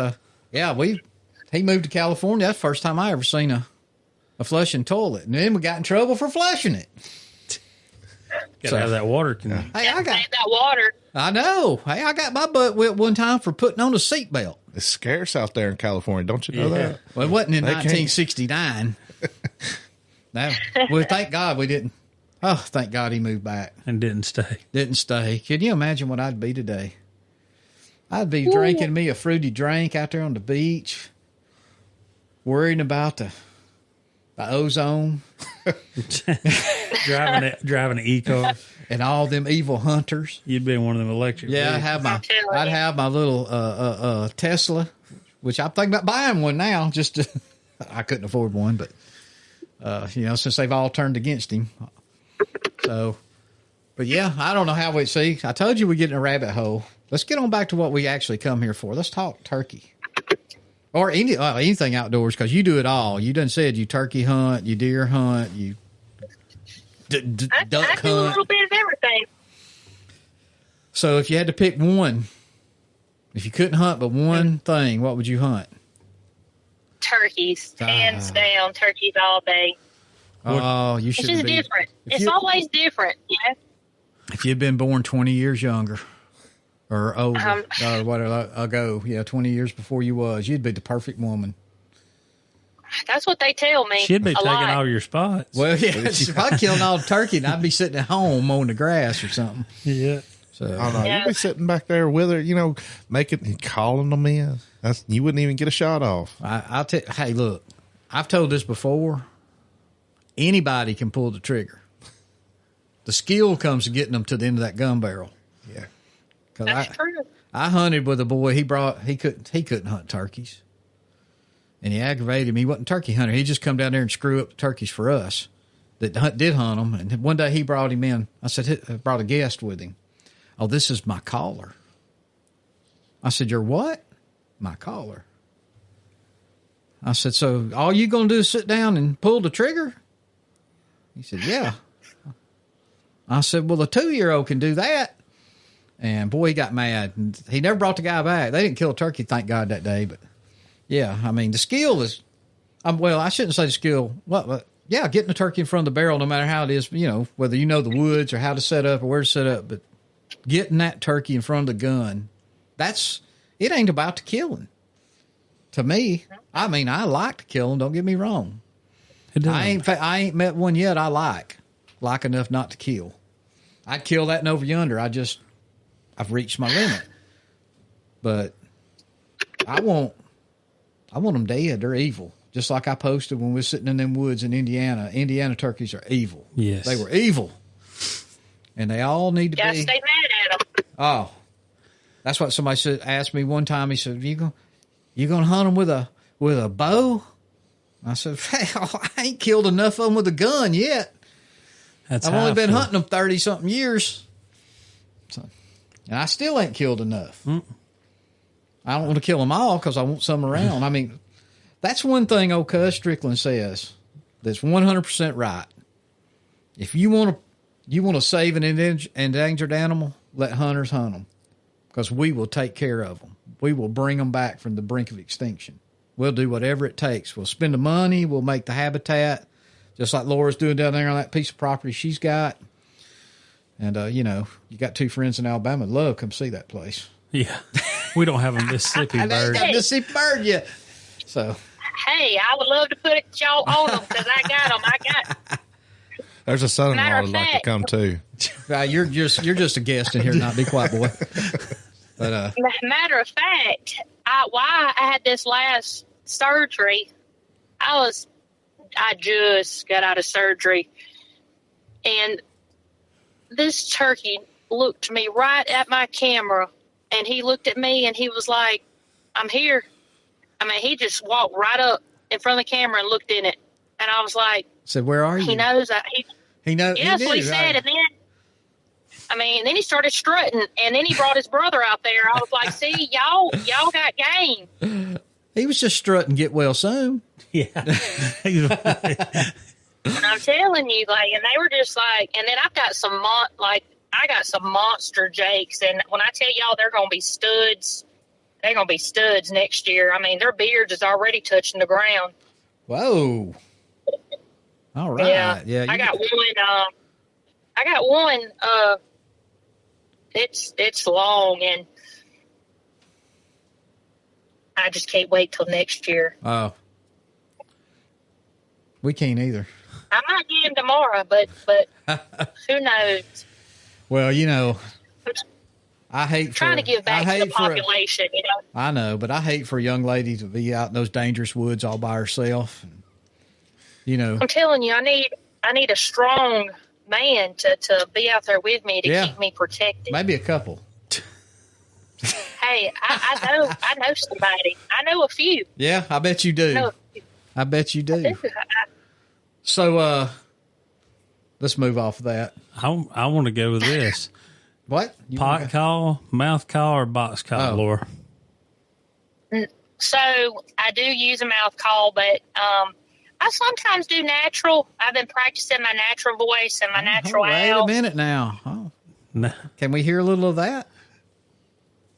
he moved to California. That's the first time I ever seen a flushing toilet. And then we got in trouble for flushing it. Got to have that water. Hey, I got that water. I know. Hey, I got my butt whipped one time for putting on a seatbelt. It's scarce out there in California. Don't you know that? Well, it wasn't in They can't- 1969. Well, thank God we didn't. Oh, thank God he moved back. And didn't stay. Didn't stay. Can you imagine what I'd be today? I'd be drinking me a fruity drink out there on the beach, worrying about the ozone driving an e-car. and all them evil hunters. You'd be in one of them electric. Yeah, I'd have my little Tesla, which I'm thinking about buying one now. I couldn't afford one, but since they've all turned against him. So, but yeah, I don't know how we see. I told you we get in a rabbit hole. Let's get on back to what we actually come here for. Let's talk turkey. Or anything outdoors, because you do it all. You done said you turkey hunt, you deer hunt, you duck I do a hunt. little bit of everything. So if you had to pick one, if you couldn't hunt but one thing, what would you hunt? Turkeys, hands down, turkeys all day. Oh, you should It's just be. different. It's always different, If you'd been born 20 years younger or older, or whatever ago, 20 years before you was, you'd be the perfect woman. That's what they tell me. She'd be a taking lot. all your spots. Well, yes, if I killed all the turkey, and I'd be sitting at home mowing the grass or something. Yeah. So I don't know. Yeah. You'd be sitting back there with her, calling them in. You wouldn't even get a shot off. I'll tell. Hey, look, I've told this before. Anybody can pull the trigger. The skill comes to getting them to the end of that gun barrel. Yeah. That's true. I hunted with a boy. He couldn't hunt turkeys, and he aggravated me. He wasn't a turkey hunter. He just come down there and screw up the turkeys for us that did hunt them. And one day he brought him in. I said, I brought a guest with him. Oh, this is my caller. I said, you're what? My caller. I said, so all you going to do is sit down and pull the trigger? He said, yeah. I said, well, a 2-year-old can do that. And boy, he got mad. And he never brought the guy back. They didn't kill a turkey, thank God, that day. But yeah, I mean, the skill is, I shouldn't say the skill. Well, yeah, getting the turkey in front of the barrel, no matter how it is, whether you know the woods or how to set up or where to set up, but getting that turkey in front of the gun, it ain't about the killing. To me, I mean, I like to kill them. Don't get me wrong. I ain't met one yet I like enough not to kill. I'd kill that and over yonder. I've reached my limit. But I want them dead. They're evil. Just like I posted when we were sitting in them woods in Indiana. Indiana turkeys are evil. Yes. They were evil. And they all need to Gotta be. stay mad at them. Oh, that's what somebody asked me one time. He said, you gonna hunt them with a bow? I said, hell, I ain't killed enough of them with a gun yet. I've only been hunting them 30-something years. So, and I still ain't killed enough. I don't want to kill them all because I want some around. I mean, that's one thing old Cuz Strickland says that's 100% right. If you want to save an endangered animal, let hunters hunt them because we will take care of them. We will bring them back from the brink of extinction. We'll do whatever it takes. We'll spend the money. We'll make the habitat, just like Laura's doing down there on that piece of property she's got. And, you got 2 friends in Alabama. Love, come see that place. Yeah. We don't have a Mississippi bird. I ain't got a Mississippi bird yet. So. Hey, I would love to put y'all on them because I got them. I got. There's a son-in-law would like to come too. You're just a guest in here, not be quiet, boy. But matter of fact, I had this last surgery. I just got out of surgery, and this turkey looked me right at my camera, and he looked at me, and he was like, "I'm here." I mean, he just walked right up in front of the camera and looked in it, and I was like, "Said, where are you?" He knows. He knows. Yeah, that's what he said, and then he started strutting, and then he brought his brother out there. I was like, "See, y'all got game." He was just strutting, get well soon. Yeah. And I'm telling you, and they were just like, and then I've got I got some monster jakes, and when I tell y'all they're going to be studs, they're going to be studs next year. I mean, their beards is already touching the ground. Whoa. All right. Yeah. I got one. It's long, and I just can't wait till next year. Oh. We can't either. I might get him tomorrow, but who knows? Well, I hate trying to give back to the population. I know, but I hate for a young lady to be out in those dangerous woods all by herself. I'm telling you, I need a strong man to be out there with me to keep me protected. Maybe a couple. Hey, I know somebody. I know a few. Yeah, I bet you do. I bet you do. So, let's move off of that. I want to go with this. What? Pot call, mouth call, or box call, Laura? So, I do use a mouth call, but I sometimes do natural. I've been practicing my natural voice and my natural owl. Wait a minute now. Oh. No. Can we hear a little of that?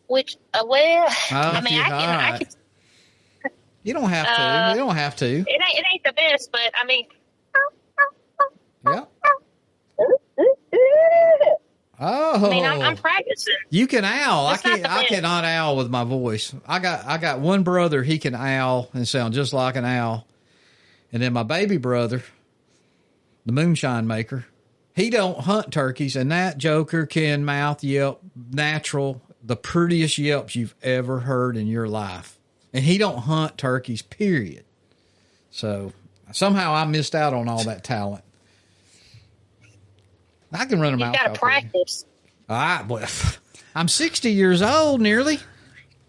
Which, I mean, I can. You don't have to. You don't have to. It ain't the best, but I mean. Yeah. Oh. I mean, I'm practicing. You can owl. I cannot owl with my voice. I got one brother. He can owl and sound just like an owl. And then my baby brother, the moonshine maker, he don't hunt turkeys, and that joker can mouth yelp natural, the prettiest yelps you've ever heard in your life. And he don't hunt turkeys, period. So somehow I missed out on all that talent. I can run them out. You got to practice. All right, boy. I'm 60 years old, nearly.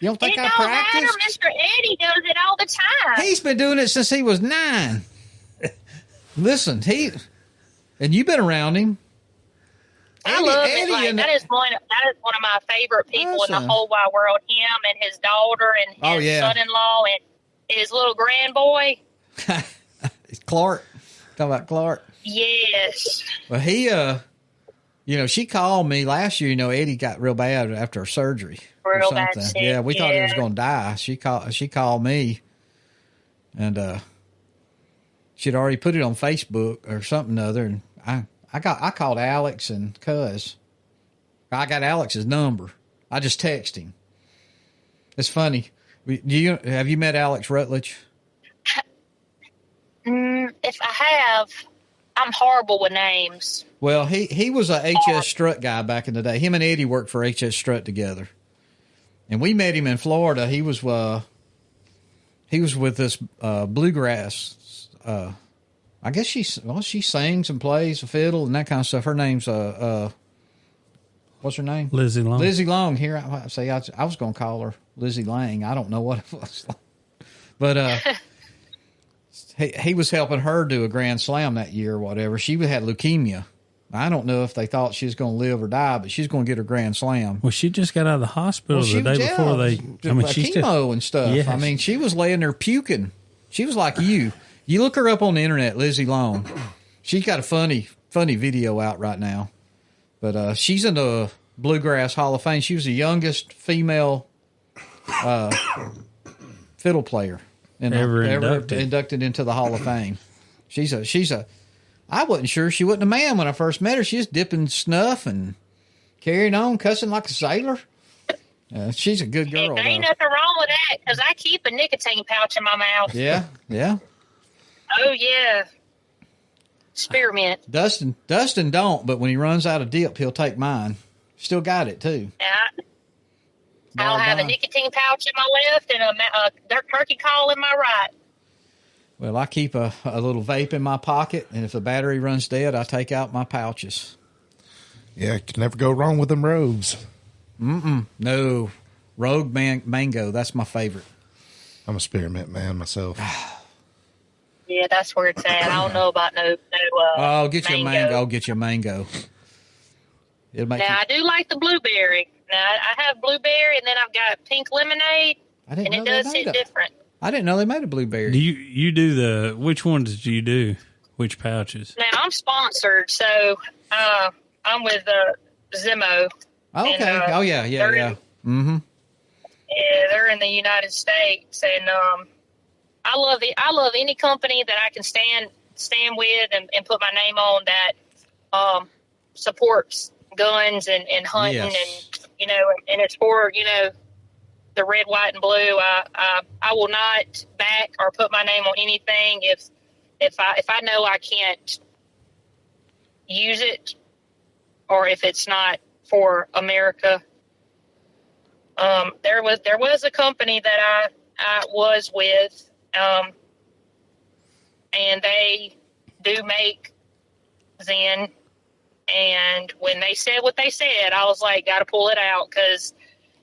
You don't think I practiced? Matter. Mr. Eddie does it all the time. He's been doing it since he was 9. Listen, and you've been around him. I love it. That is one of my favorite people in the whole wide world. Him and his daughter and his son-in-law and his little grandboy. Clark. Talking about Clark. Yes. Well, he, she called me last year. Eddie got real bad after her surgery. Real bad sick. Yeah, we thought he was going to die. She called me, and she'd already put it on Facebook or something or other, and I called Alex and Cuz. I got Alex's number. I just text him. It's funny. Have you met Alex Rutledge? If I have, I'm horrible with names. Well, he was a HS Strut guy back in the day. Him and Eddie worked for HS Strut together, and we met him in Florida. He was with this bluegrass. I guess she sings and plays a fiddle and that kind of stuff. Her name's what's her name? Lizzie Long. Lizzie Long. Here, I was going to call her Lizzie Lang. I don't know what it was, but he was helping her do a grand slam that year or whatever. She had leukemia, I don't know if they thought she was going to live or die, but she's going to get her grand slam. Well, she just got out of the hospital the day before they. I mean, she's chemo and stuff. Yes. I mean, she was laying there puking. She was like you. You look her up on the internet, Lizzie Long. She's got a funny video out right now. But she's in the Bluegrass Hall of Fame. She was the youngest female fiddle player ever inducted into the Hall of Fame. She's a. I wasn't sure she wasn't a man when I first met her. She was dipping snuff and carrying on, cussing like a sailor. She's a good girl. There ain't nothing wrong with that because I keep a nicotine pouch in my mouth. Yeah. Oh yeah. Spearmint. Dustin don't, but when he runs out of dip, he'll take mine. Still got it too. Yeah. I'll have a nicotine pouch in my left and a dirt turkey call in my right. Well, I keep a little vape in my pocket, and if the battery runs dead, I take out my pouches. Yeah, you can never go wrong with them rogues. No. Rogue Mango, that's my favorite. I'm a spearmint man myself. Yeah, that's where it's at. I don't know about no I'll get you a mango. I'll get you a mango. I do like the blueberry. Now, I have blueberry, and then I've got pink lemonade, and it does hit different. I didn't know they made a blueberry. Do you do which ones do you do? Which pouches? Now, I'm sponsored, so I'm with Zimmo. Okay. And, yeah. Mm-hmm. Yeah, they're in the United States, and I love any company that I can stand with and put my name on that supports guns and hunting, yes. And and it's for the red, white, and blue. I will not back or put my name on anything if I know I can't use it or if it's not for America. There was a company that I was with, and they do make Zen. And when they said what they said, I was like, got to pull it out because,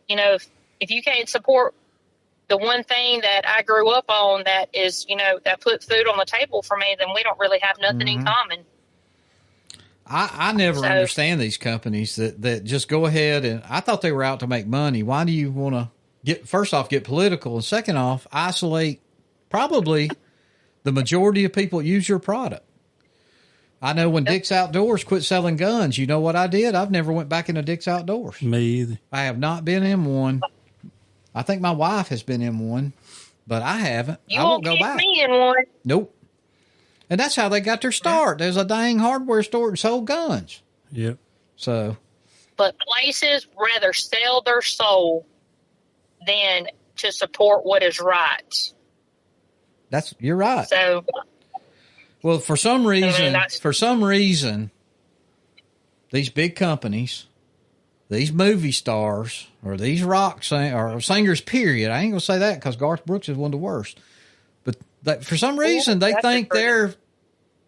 if you can't support the one thing that I grew up on that is, that put food on the table for me, then we don't really have nothing in common. I never understand these companies that just go ahead and I thought they were out to make money. Why do you want to get political, and second off, isolate probably the majority of people that use your product? I know when Dick's Outdoors quit selling guns, you know what I did? I've never went back into Dick's Outdoors. Me either. I have not been in one. I think my wife has been in one, but I haven't. You I won't go keep back. Me in one. Nope. And that's how they got their start. There's a dang hardware store that sold guns. Yep. So. But places rather sell their soul than to support what is right. You're right. So. Well, for some reason, these big companies, these movie stars, or these rock singers, period. I ain't gonna say that because Garth Brooks is one of the worst. But for some reason, they think they're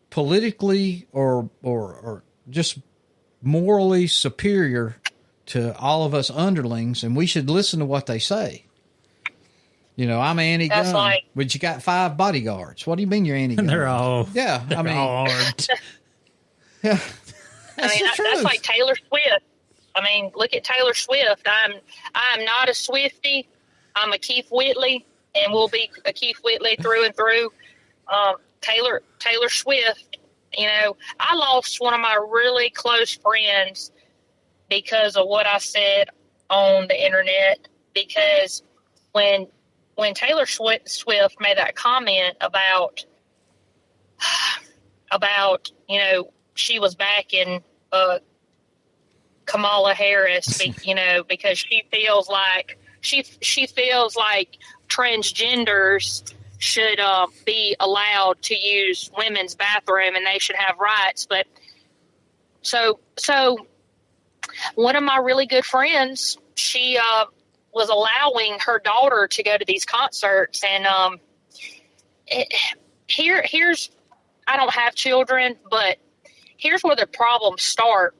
politically or just morally superior to all of us underlings, and we should listen to what they say. I'm anti-gun, but you got 5 bodyguards. What do you mean you're anti-gun? They're all all armed. Yeah, that's like Taylor Swift. I mean, look at Taylor Swift. I'm not a Swiftie. I'm a Keith Whitley, and we'll be a Keith Whitley through and through. Taylor Swift. I lost one of my really close friends because of what I said on the internet. Because when Taylor Swift made that comment about she was backing Kamala Harris, because she feels like transgenders should be allowed to use women's bathroom and they should have rights. But so one of my really good friends, she was allowing her daughter to go to these concerts, and here's I don't have children, but here's where the problems start.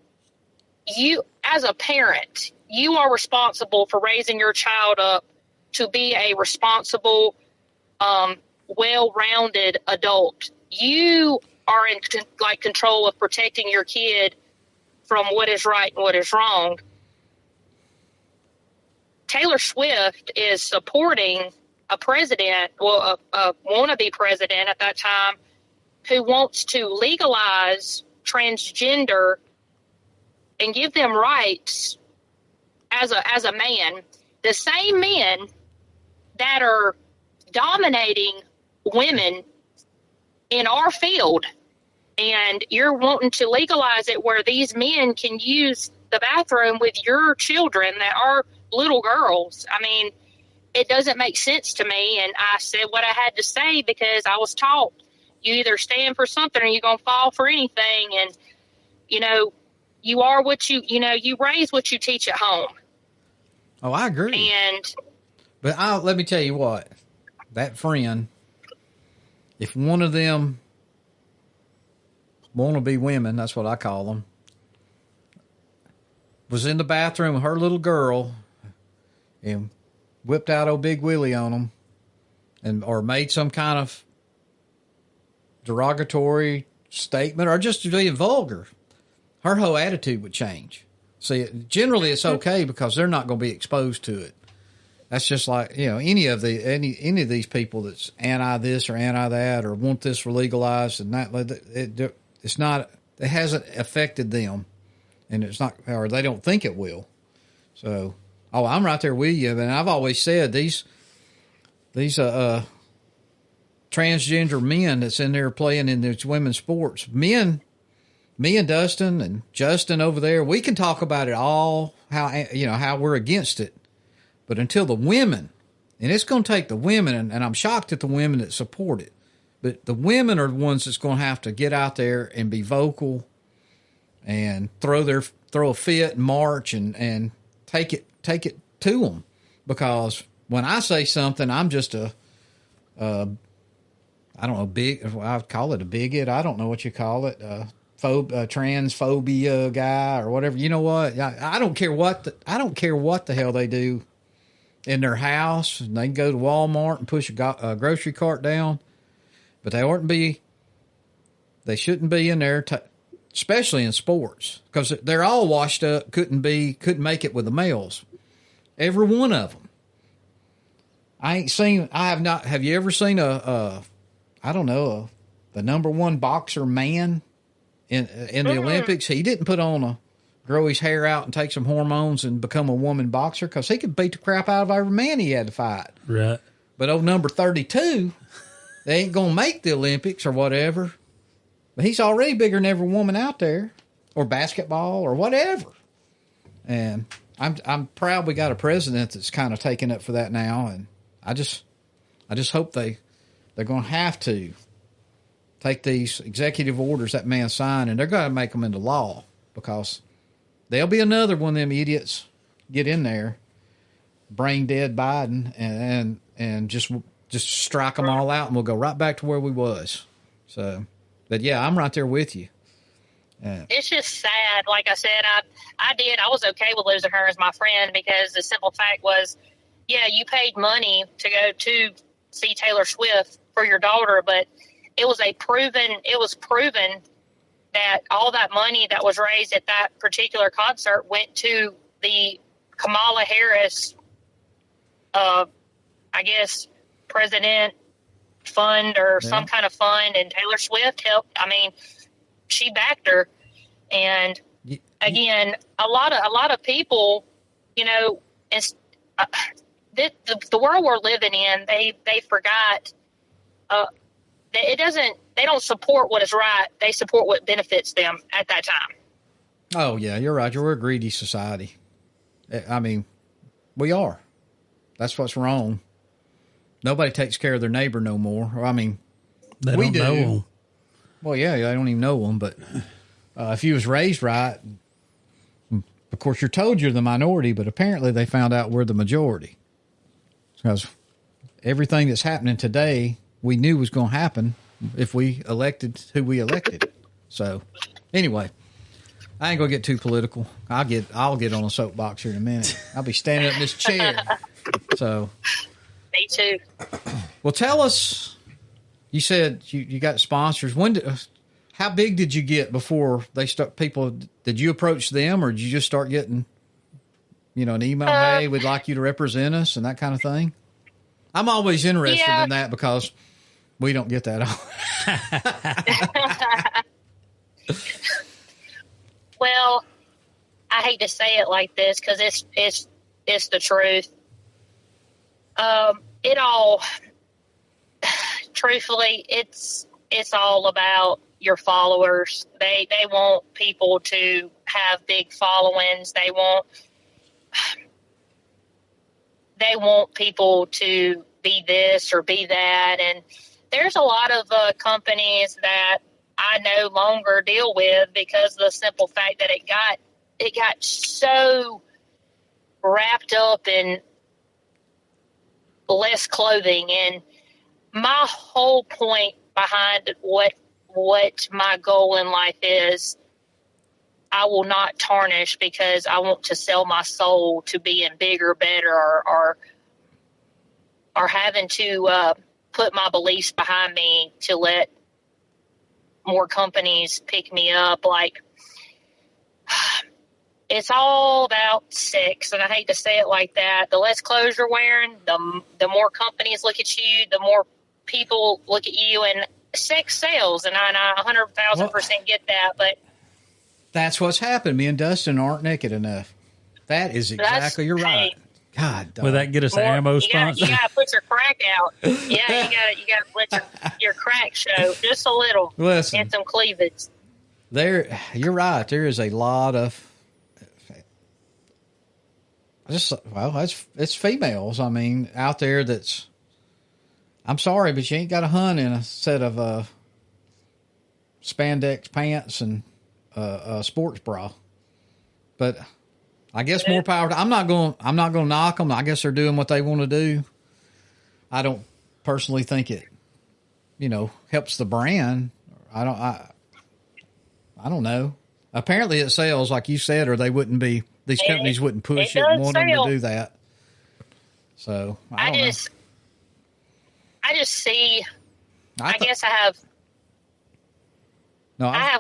You, as a parent, you are responsible for raising your child up to be a responsible, well-rounded adult. You are in control of protecting your kid from what is right and what is wrong. Taylor Swift is supporting a president, well, a wannabe president at that time, who wants to legalize transgender and give them rights as a man. The same men that are dominating women in our field, and you're wanting to legalize it where these men can use the bathroom with your children that are little girls. I mean, it doesn't make sense to me. And I said what I had to say because I was taught you either stand for something or you're going to fall for anything. And, you are what you raise what you teach at home. Oh, I agree. But let me tell you what, that friend, if one of them wannabe women, that's what I call them, was in the bathroom with her little girl and whipped out old Big Willie on them, or made some kind of derogatory statement or just being vulgar, her whole attitude would change. See, generally it's okay because they're not going to be exposed to it. That's just like, any of these people that's anti this or anti that or want this legalized and that, it's not, it hasn't affected them, and it's not, or they don't think it will. So, I'm right there with you. And I've always said these transgender men that's in there playing in these women's sports, me and Dustin and Justin over there, we can talk about it all, how we're against it. But until the women, and it's going to take the women, and I'm shocked at the women that support it, but the women are the ones that's going to have to get out there and be vocal and throw a fit and march and take it to them. Because when I say something, I'm just I don't know, I'd call it a bigot. I don't know what you call it. Transphobia guy or whatever. You know what? I don't care what the hell they do in their house. And they can go to Walmart and push a grocery cart down, but they shouldn't be in there, especially in sports, because they're all washed up. Couldn't make it with the males. Every one of them. Have you ever seen the number one boxer man in the Olympics? He didn't grow his hair out and take some hormones and become a woman boxer, because he could beat the crap out of every man he had to fight. Right. But old number 32, they ain't going to make the Olympics or whatever. But he's already bigger than every woman out there, or basketball or whatever. And I'm proud we got a president that's kind of taking up for that now. And I just hope they're going to have to take these executive orders that man signed, and they're going to make them into law, because there'll be another one of them idiots get in there, brain dead Biden, and just strike them all out, and we'll go right back to where we was. So, but yeah, I'm right there with you. It's just sad. Like I said, I was okay with losing her as my friend, because the simple fact was, yeah, you paid money to go to see Taylor Swift for your daughter, but it was proven that all that money that was raised at that particular concert went to the Kamala Harris, I guess, president fund or some kind of fund, and Taylor Swift helped. I mean, she backed her. And again, a lot of people, the world we're living in, they forgot, they don't support what is right. They support what benefits them at that time. Oh yeah, you're right. We're a greedy society. I mean, we are. That's what's wrong. Nobody takes care of their neighbor no more. I mean, we do. Know them. Well, yeah, I don't even know them. But if you was raised right, of course, you're told you're the minority, but apparently they found out we're the majority. Because everything that's happening today, we knew was going to happen if we elected who we elected. So, anyway, I ain't gonna get too political. I'll get on a soapbox here in a minute. I'll be standing up in this chair. So, me too. Well, tell us. You said you got sponsors. How big did you get before they start? People did you approach them, or did you just start getting, an email? Hey, we'd like you to represent us and that kind of thing. I'm always interested in that because we don't get that on. Well, I hate to say it like this because it's the truth. It all, truthfully, it's all about your followers. They want people to have big followings. They want people to be this or be that. And there's a lot of companies that I no longer deal with because of the simple fact that it got so wrapped up in less clothing. And my whole point behind what my goal in life is, I will not tarnish because I want to sell my soul to being bigger, better, or having to put my beliefs behind me to let more companies pick me up. Like, it's all about sex, and I hate to say it like that. The less clothes you're wearing, the more companies look at you, the more people look at you, and sex sells, and I 100,000% get that, but that's what's happened. Me and Dustin aren't naked enough. That is exactly, you're right. God, dog. Will that get us an ammo sponsor? You gotta put your crack out. Yeah, you gotta let your crack show just a little. Listen, and some cleavage. You're right. There is a lot of it's females. I mean, out there that's. I'm sorry, but you ain't got a hun in a set of spandex pants and a sports bra. But I guess more power to, I'm not going to knock them. I guess they're doing what they want to do. I don't personally think it, helps the brand. I don't know. Apparently it sells, like you said, or they wouldn't be, these companies wouldn't push it and want them to do that. So I just see, I guess I have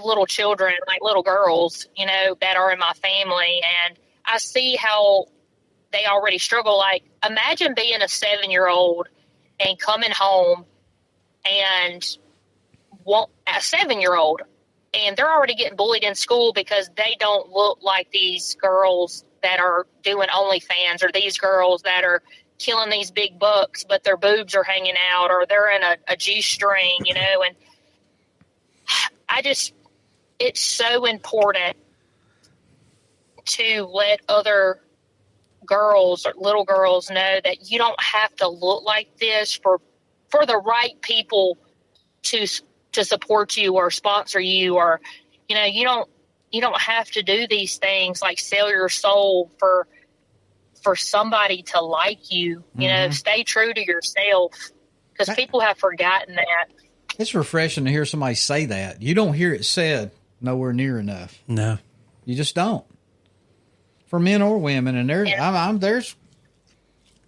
little children, like little girls, that are in my family, and I see how they already struggle. Like, imagine being a 7-year-old and coming home and a 7-year-old, and they're already getting bullied in school because they don't look like these girls that are doing OnlyFans, or these girls that are killing these big bucks, but their boobs are hanging out, or they're in a G-string, and it's so important to let other girls or little girls know that you don't have to look like this for the right people to support you or sponsor you, or you don't have to do these things like sell your soul for somebody to like you. Stay true to yourself, because people have forgotten that. It's refreshing to hear somebody say that. You don't hear it said nowhere near enough. No, you just don't. For men or women, and there's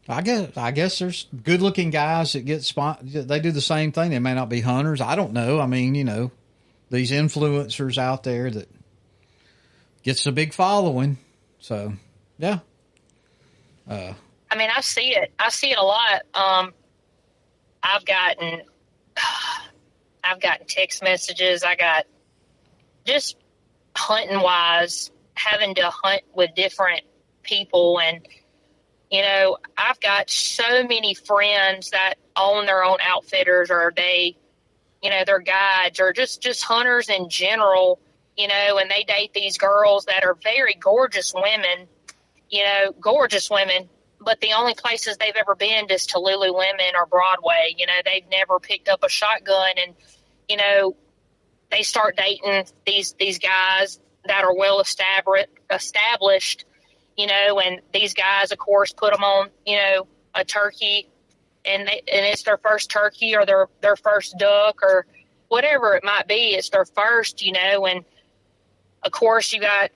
I guess there's good looking guys that get they do the same thing. They may not be hunters. I don't know. I mean, these influencers out there that gets a big following. So, yeah. I mean, I see it a lot. I've gotten text messages. I got just hunting wise, having to hunt with different people. And, I've got so many friends that own their own outfitters, or they're guides, or just hunters in general, and they date these girls that are very gorgeous women, but the only places they've ever been is to Lululemon or Broadway. They've never picked up a shotgun, and, they start dating these guys that are well established, and these guys, of course, put them on, a turkey, and it's their first turkey or their first duck or whatever it might be. It's their first, and of course you got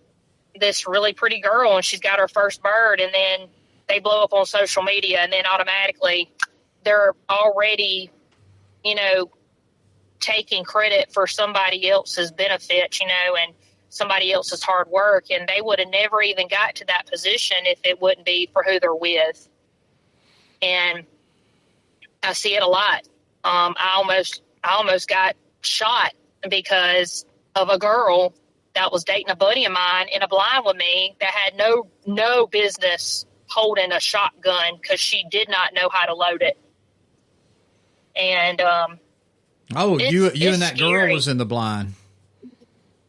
this really pretty girl and she's got her first bird, and then they blow up on social media, and then automatically they're already, taking credit for somebody else's benefits, and somebody else's hard work, and they would have never even got to that position if it wouldn't be for who they're with. And I see it a lot. I almost got shot because of a girl that was dating a buddy of mine in a blind with me that had no business holding a shotgun because she did not know how to load it. And you and that scary. girl was in the blind.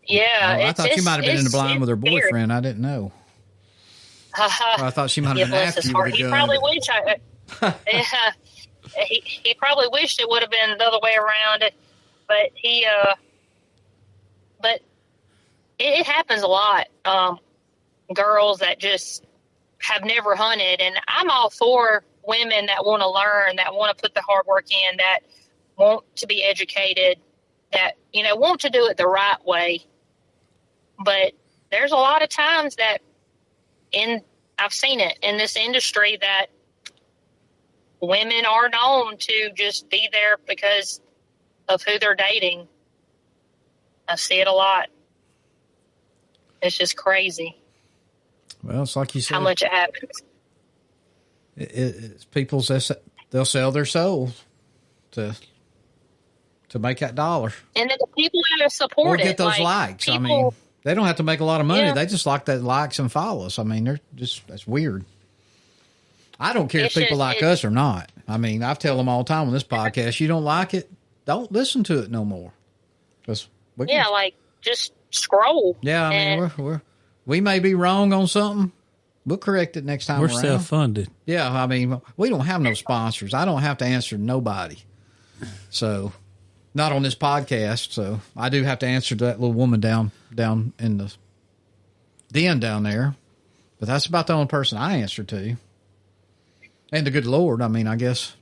Yeah, I thought you might have been in the blind with her scary. boyfriend. I didn't know. I thought she might have been bless after his you heart. with a He gun. probably wished he probably wished it would have been the other way around. But but it happens a lot. Girls that just have never hunted, and I'm all for women that want to learn, that want to put the hard work in, that want to be educated, that want to do it the right way. But there's a lot of times that I've seen it in this industry that women are known to just be there because of who they're dating. I see it a lot. It's just crazy. Well, it's like you said. How much it happens. It's people's. They'll sell their souls to make that dollar. And then the people that support or get it, those likes. People, I mean, they don't have to make a lot of money. Yeah. They just like that likes and follows. I mean, that's weird. I don't care if people like us or not. I mean, I tell them all the time on this podcast, you don't like it, don't listen to it no more. Just scroll. Yeah, I mean, we may be wrong on something. We'll correct it next time We're around. self-funded. Yeah, I mean, we don't have no sponsors. I don't have to answer to nobody. So, not on this podcast. So, I do have to answer to that little woman down in the den down there. But that's about the only person I answer to. And the good Lord, I mean, I guess.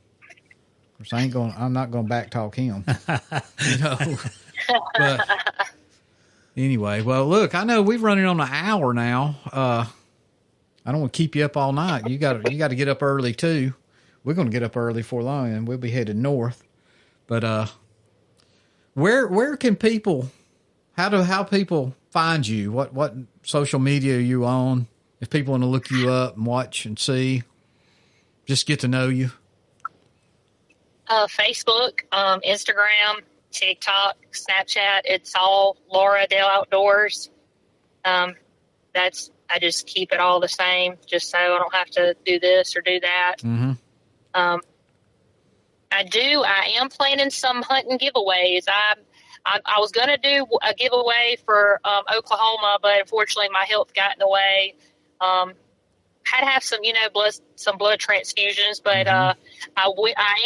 Of course, I'm not going to backtalk him. But anyway, well, look, I know we're running on an hour now. I don't want to keep you up all night. You got to get up early too. We're going to get up early for long, and we'll be headed north. But where can people? How people find you? What social media are you on? If people want to look you up and watch and see, just get to know you. Facebook, Instagram, TikTok, Snapchat. It's all Laura Edell Outdoors. I just keep it all the same, just so I don't have to do this or do that. Mm-hmm. I am planning some hunting giveaways. I was going to do a giveaway for Oklahoma, but unfortunately my health got in the way. Had to have some, blood transfusions, but I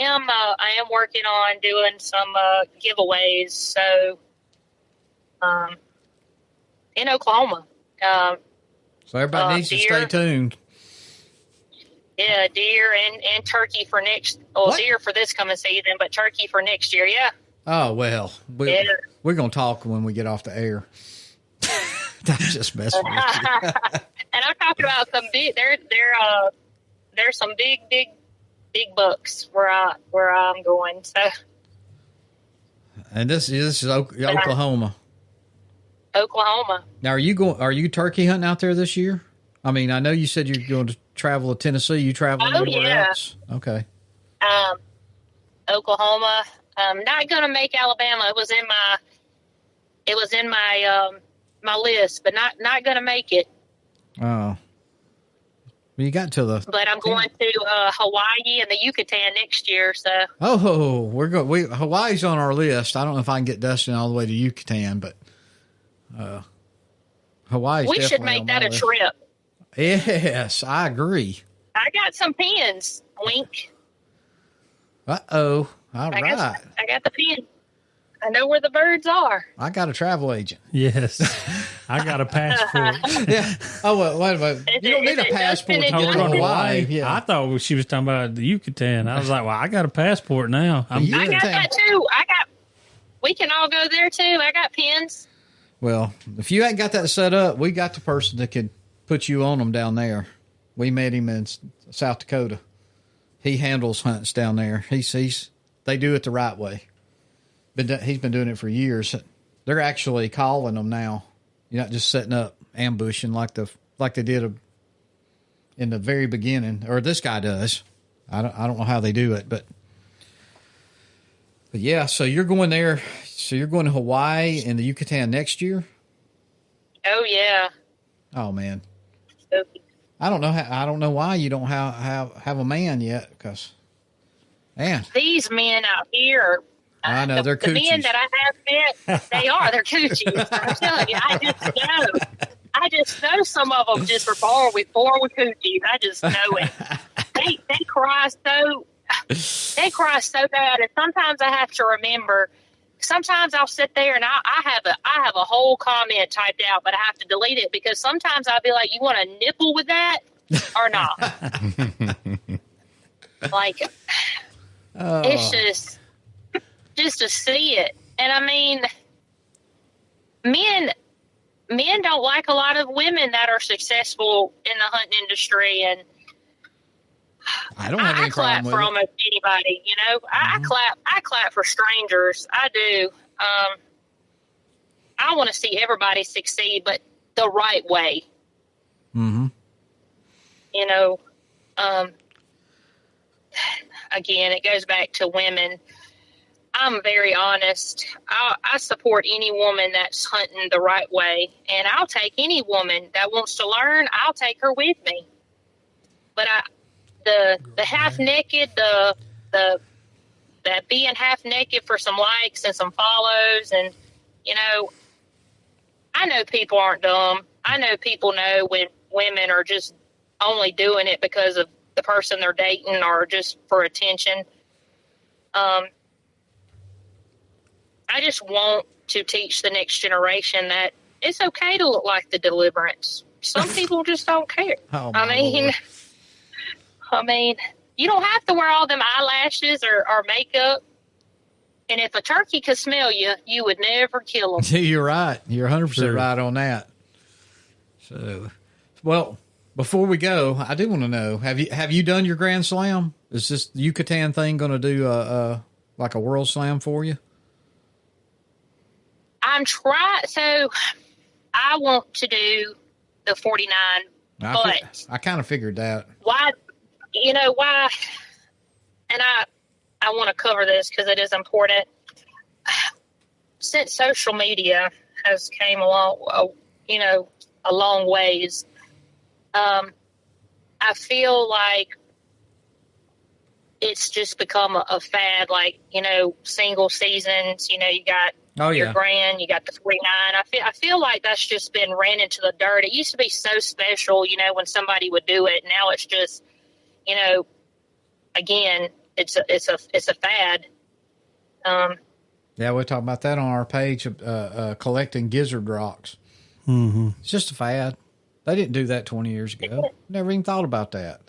am working on doing some giveaways. So, in Oklahoma. So everybody needs to stay tuned. Yeah, deer and turkey for deer for this coming season, but turkey for next year. Yeah. Oh well, we're gonna talk when we get off the air. That's just messing with you. And I'm talking about some big. There's some big bucks where I'm going. So. And this is Oklahoma. Oklahoma. Now, are you turkey hunting out there this year? I mean, I know you said you're going to travel to Tennessee. You traveling anywhere else? Okay. Oklahoma. Not going to make Alabama. It was in my my list, but not going to make it. Oh. Well, you got to the. But I'm going to Hawaii and the Yucatan next year. So. Oh, Hawaii's on our list. I don't know if I can get Dustin all the way to Yucatan, but. Hawaii. We should make that a trip. Yes, I agree. I got some pins. Wink. All right. I got the pin. I know where the birds are. I got a travel agent. Yes, I got a passport. Yeah. Oh well, wait a minute. You don't need a passport to get to Hawaii. Yeah. I thought she was talking about the Yucatan. I was like, well, I got a passport now. I got that too. We can all go there too. I got pins. Well, if you ain't got that set up, we got the person that could put you on them down there. We met him in South Dakota. He handles hunts down there. They do it the right way. He's been doing it for years. They're actually calling them now You're not just setting up ambushing like they did in the very beginning, or this guy does. I don't know how they do it, but yeah. So you're going there. So you're going to Hawaii and the Yucatan next year. Oh yeah. Oh man. I don't know why you don't have a man yet, because man, these men out here. I know they're the coochies. men that I have met, they're coochies. I'm telling you, I just know some of them just were born with coochies. I just know it. They cry so bad, and sometimes I have to remember. Sometimes I'll sit there and I have a whole comment typed out, but I have to delete it because sometimes I'll be like, "You want to nipple with that or not?" Like, it's just to see it. And I mean, men don't like a lot of women that are successful in the hunting industry, and I don't have any clap problem for with almost anybody. You know, I clap for strangers. I do. I want to see everybody succeed, but the right way. Mm-hmm. You know, again, it goes back to women. I'm very honest. I support any woman that's hunting the right way, and I'll take any woman that wants to learn. I'll take her with me. But the half naked, that being half naked for some likes and some follows, and you know, I know people aren't dumb. I know people know when women are just only doing it because of the person they're dating or just for attention. I just want to teach the next generation that it's okay to look like the Deliverance. Some people just don't care. Oh, I mean, you don't have to wear all them eyelashes or makeup. And if a turkey could smell you, you would never kill them. You're right. You're 100% right on that. So, well, before we go, I do want to know, have you done your Grand Slam? Is this Yucatan thing going to do like a World Slam for you? I'm trying. So I want to do the 49, but I kind of figured that. Why? You know why? And I want to cover this because it is important. Since social media has came along, a long ways. I feel like it's just become a fad. Like, single seasons. You got. Your Grand, you got the 49. I feel like that's just been ran into the dirt. It used to be so special, when somebody would do it. Now it's just, again, it's a fad. Yeah, we're talking about that on our page, collecting gizzard rocks. Mm-hmm. It's just a fad. They didn't do that 20 years ago. Never even thought about that.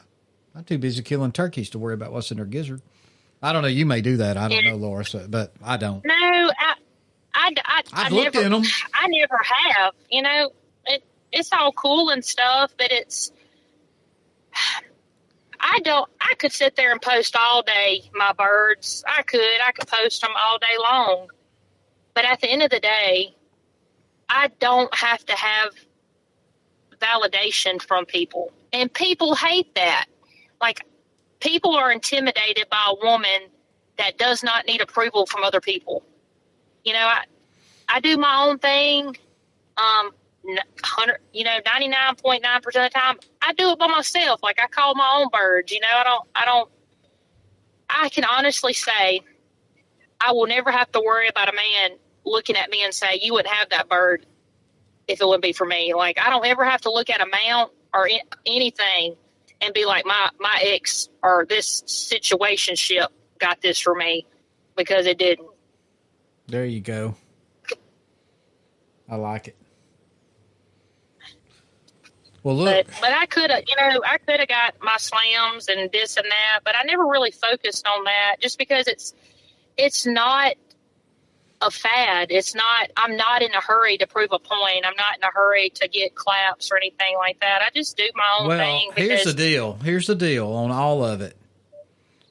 I'm too busy killing turkeys to worry about what's in their gizzard. I don't know. You may do that. I don't know, Laura, but I don't. No, I've looked in them. I never have. It's all cool and stuff, but I could sit there and post all day my birds. I could post them all day long. But at the end of the day, I don't have to have validation from people. And people hate that. Like, people are intimidated by a woman that does not need approval from other people. I do my own thing. 99.9% of the time, I do it by myself. Like, I call my own birds. I can honestly say I will never have to worry about a man looking at me and say, you wouldn't have that bird if it wouldn't be for me. Like, I don't ever have to look at a mount or anything and be like, my ex or this situationship got this for me, because it didn't. There you go. I like it. Well, look. But I could have got my slams and this and that, but I never really focused on that just because it's not a fad. I'm not in a hurry to prove a point. I'm not in a hurry to get claps or anything like that. I just do my own thing. Well, here's the deal on all of it.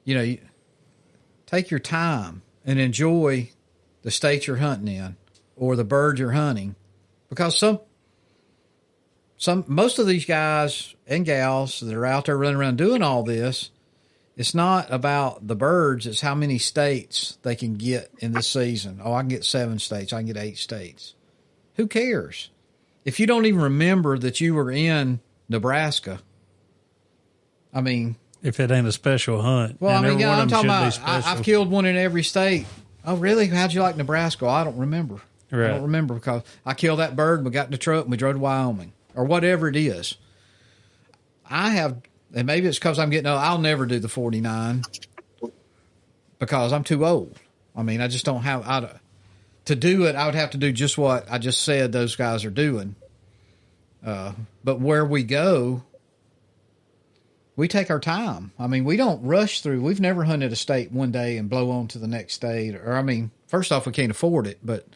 You take your time and enjoy the state you're hunting in or the bird you're hunting, because most of these guys and gals that are out there running around doing all this, it's not about the birds. It's how many states they can get in this season. Oh, I can get 7 states. I can get 8 states. Who cares? If you don't even remember that you were in Nebraska, I mean, if it ain't a special hunt. Well, I mean, yeah, I'm talking about, special. I've killed one in every state. Oh, really? How'd you like Nebraska? Well, I don't remember. Right. I don't remember because I killed that bird and we got in the truck and we drove to Wyoming or whatever it is. I have, and maybe it's because I'm getting old, I'll never do the 49 because I'm too old. I mean, I just don't have, to do it, I would have to do just what I just said those guys are doing. But where we go, we take our time. I mean, we don't rush through. We've never hunted a state one day and blow on to the next state. Or, I mean, first off, we can't afford it, but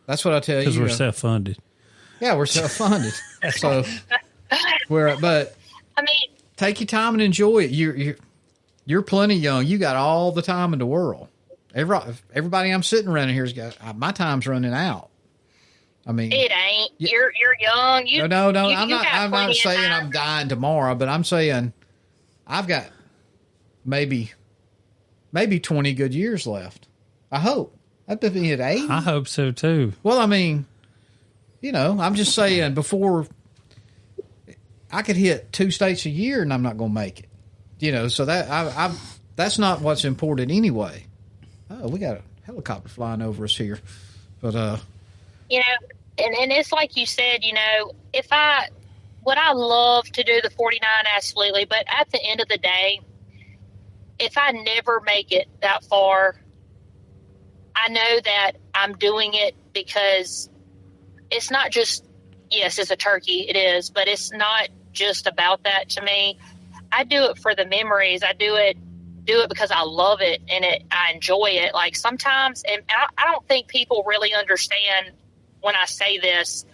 that's what I tell you. Because we're self-funded. Yeah, we're self-funded. So, but I mean, take your time and enjoy it. You're plenty young. You got all the time in the world. Everybody I'm sitting around here's got, my time's running out. I mean, it ain't. You're young. No. I'm not saying I'm dying tomorrow, but I'm saying I've got maybe 20 good years left. I hope. I'd be at 80. I hope so too. Well, I mean, I'm just saying before I could hit 2 states a year and I'm not going to make it. So that that's not what's important anyway. Oh, we got a helicopter flying over us here, but and it's like you said, would I love to do the 49? Absolutely. But at the end of the day, if I never make it that far, I know that I'm doing it because it's not just, yes, it's a turkey. It is, but it's not just about that to me. I do it for the memories. I do it because I love it and I enjoy it. Like sometimes, and I don't think people really understand when I say this,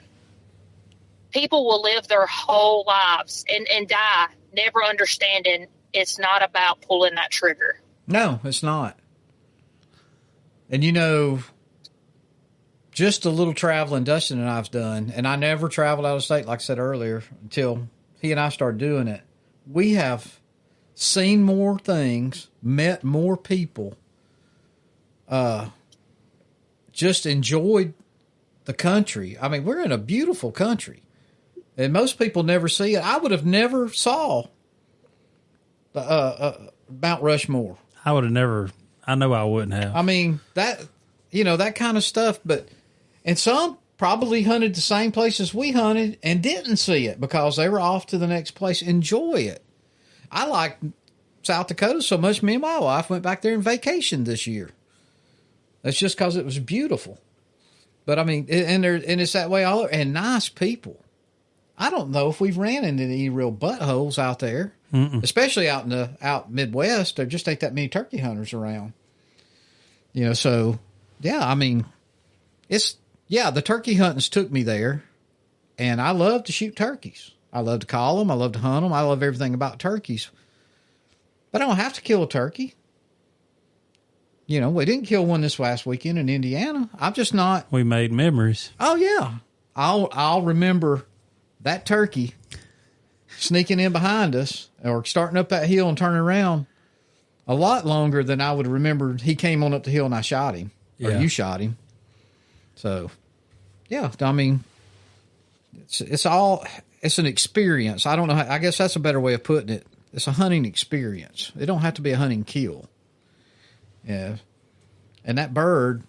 people will live their whole lives and die never understanding it's not about pulling that trigger. No, it's not. And just a little traveling Dustin and I've done, and I never traveled out of state, like I said earlier, until he and I started doing it. We have seen more things, met more people, just enjoyed the country. I mean, we're in a beautiful country, and most people never see it. I would have never saw Mount Rushmore. I would have never. I know I wouldn't have. I mean, that kind of stuff. And some probably hunted the same places we hunted and didn't see it because they were off to the next place. Enjoy it. I like South Dakota so much. Me and my wife went back there and vacationed this year. That's just because it was beautiful. But I mean, and it's that way all over. And nice people. I don't know if we've ran into any real buttholes out there, especially out Midwest. There just ain't that many turkey hunters around. So yeah, I mean, the turkey huntings took me there, and I love to shoot turkeys. I love to call them. I love to hunt them. I love everything about turkeys. But I don't have to kill a turkey. We didn't kill one this last weekend in Indiana. I'm just not. We made memories. Oh yeah, I'll remember that turkey sneaking in behind us or starting up that hill and turning around a lot longer than I would remember. He came on up the hill and I shot him, or you shot him. So, yeah, I mean, it's an experience. I don't know. I guess that's a better way of putting it. It's a hunting experience. It don't have to be a hunting kill. Yeah. And that bird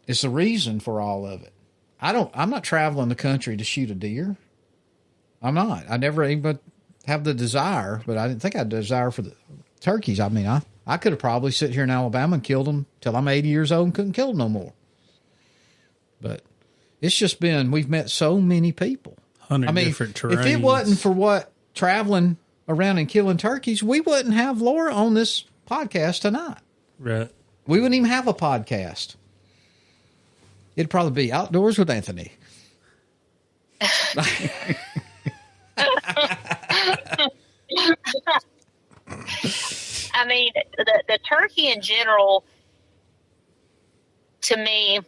is the reason for all of it. I'm not traveling the country to shoot a deer. I'm not. I never even have the desire, but I didn't think I had the desire for the turkeys. I mean, I could have probably sit here in Alabama and killed them till I'm 80 years old and couldn't kill them no more. But it's just been, we've met so many people. 100 different terrains. If it wasn't for traveling around and killing turkeys, we wouldn't have Laura on this podcast tonight. Right. We wouldn't even have a podcast. It'd probably be Outdoors with Anthony. I mean, the turkey in general, to me,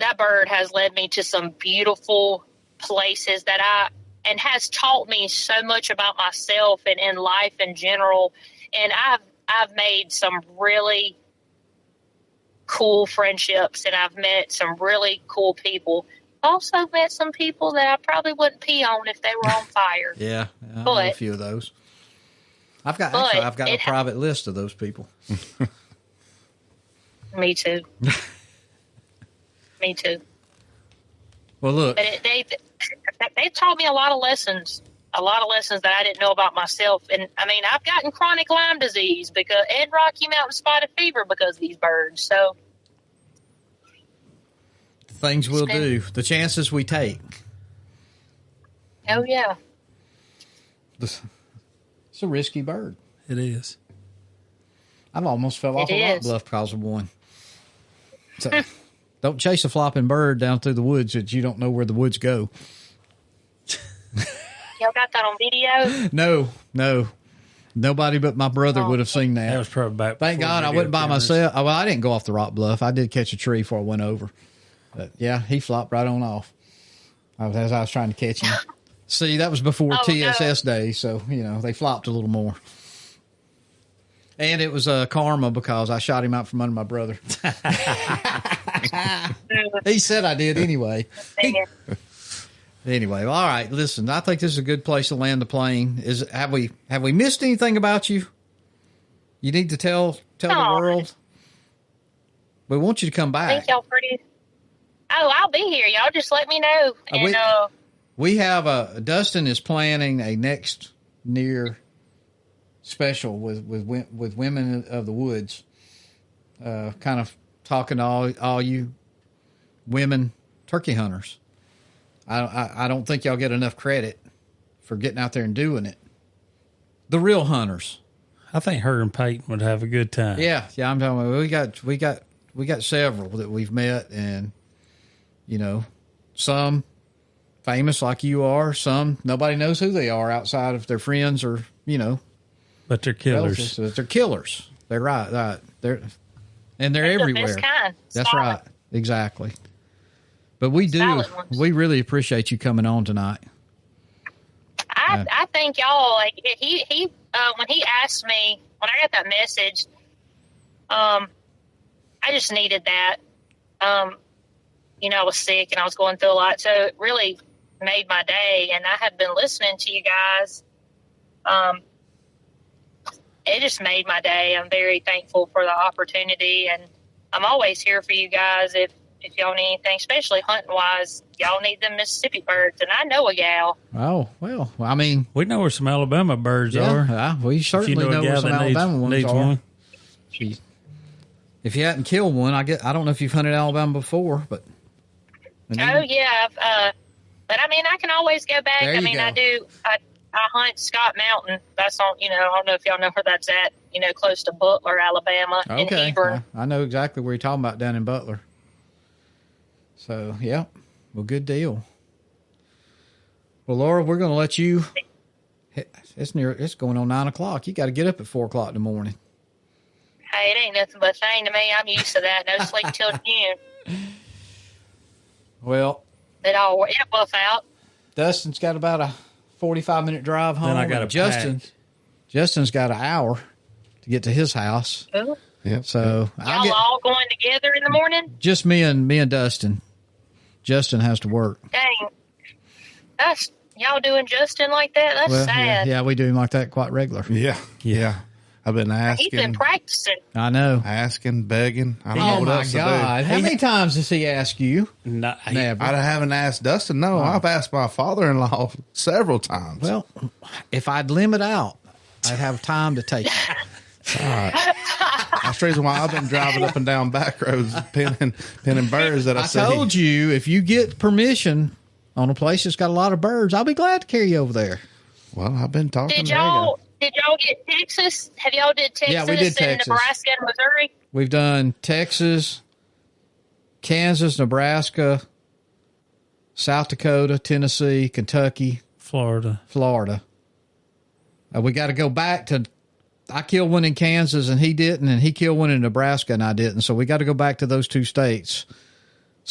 that bird has led me to some beautiful places and has taught me so much about myself and in life in general. And I've made some really cool friendships, and I've met some really cool people. Also met some people that I probably wouldn't pee on if they were on fire. Yeah, I know a few of those. I've got a private list of those people. Me too. Me too. Well, look, but they taught me a lot of lessons that I didn't know about myself. And I mean, I've gotten chronic Lyme disease and Rocky Mountain spotted fever because of these birds. So the things we'll do, the chances we take. Oh yeah, it's a risky bird. It is. I've almost fell off a rock bluff because of one. So don't chase a flopping bird down through the woods that you don't know where the woods go. Y'all got that on video? No. Nobody but my brother would have seen that. That was probably about. Thank God I wasn't by myself. Well, I didn't go off the rock bluff. I did catch a tree before I went over. But yeah, he flopped right on off. As I was trying to catch him. See, that was before TSS days, so they flopped a little more. And it was karma because I shot him out from under my brother. He said I did anyway. Anyway, all right. Listen, I think this is a good place to land the plane. Have we missed anything about you? You need to tell the world. We want you to come back. I think y'all pretty. Oh, I'll be here. Y'all just let me know. And we have Dustin is planning a next near special with Women of the Woods, kind of talking to all you women turkey hunters. I don't think y'all get enough credit for getting out there and doing it. The real hunters. I think her and Peyton would have a good time. Yeah. I'm talking about we got several that we've met, and some famous like you are, some nobody knows who they are outside of their friends or but they're killers. They're killers. They're right. They're everywhere. The best kind. That's Solid. right. Exactly. But we really appreciate you coming on tonight. I think y'all, like, he when he asked me, when I got that message, I just needed that. I was sick and I was going through a lot, so it really made my day. And I have been listening to you guys. It just made my day. I'm very thankful for the opportunity, and I'm always here for you guys if y'all need anything, especially hunting wise. Y'all need them Mississippi birds, and I know a gal. Oh, well, I mean, we know where some Alabama birds are. We certainly know where some Alabama ones are. One. If you hadn't killed one, I don't know if you've hunted Alabama before, but. Oh yeah, but I mean, I can always go back. I mean, I do. I hunt Scott Mountain. That's on. I don't know if y'all know where that's at. Close to Butler, Alabama. Okay, in Hebron. I know exactly where you're talking about down in Butler. So yeah, well, good deal. Well, Laura, we're going to let you. It's going on 9:00. You got to get up at 4:00 in the morning. Hey, it ain't nothing but a thing to me. I'm used to that. No sleep till noon. Well, it buff out. Dustin's got about a 45-minute drive home. Then I got Justin's got an hour to get to his house. Ooh. Yep. So y'all all going together in the morning? Just me and Dustin. Justin has to work. Dang, that's y'all doing Justin like that? That's sad. Yeah, we do him like that quite regular. Yeah. I've been asking. He's been practicing. I know. Asking, begging. I don't know what else God. to do. How many times does he ask you? Never. I haven't asked Dustin. No, I've asked my father-in-law several times. Well, if I'd limit out, I'd have time to take it. All right. That's the reason why I've been driving up and down back roads, pinning birds that I see. I told you, if you get permission on a place that's got a lot of birds, I'll be glad to carry you over there. Well, I've been talking Did y'all get Texas? Have y'all did Texas yeah, we did and Texas. Nebraska and Missouri? We've done Texas, Kansas, Nebraska, South Dakota, Tennessee, Kentucky, Florida. We got to go back to. I killed one in Kansas and he didn't, and he killed one in Nebraska and I didn't. So we got to go back to those two states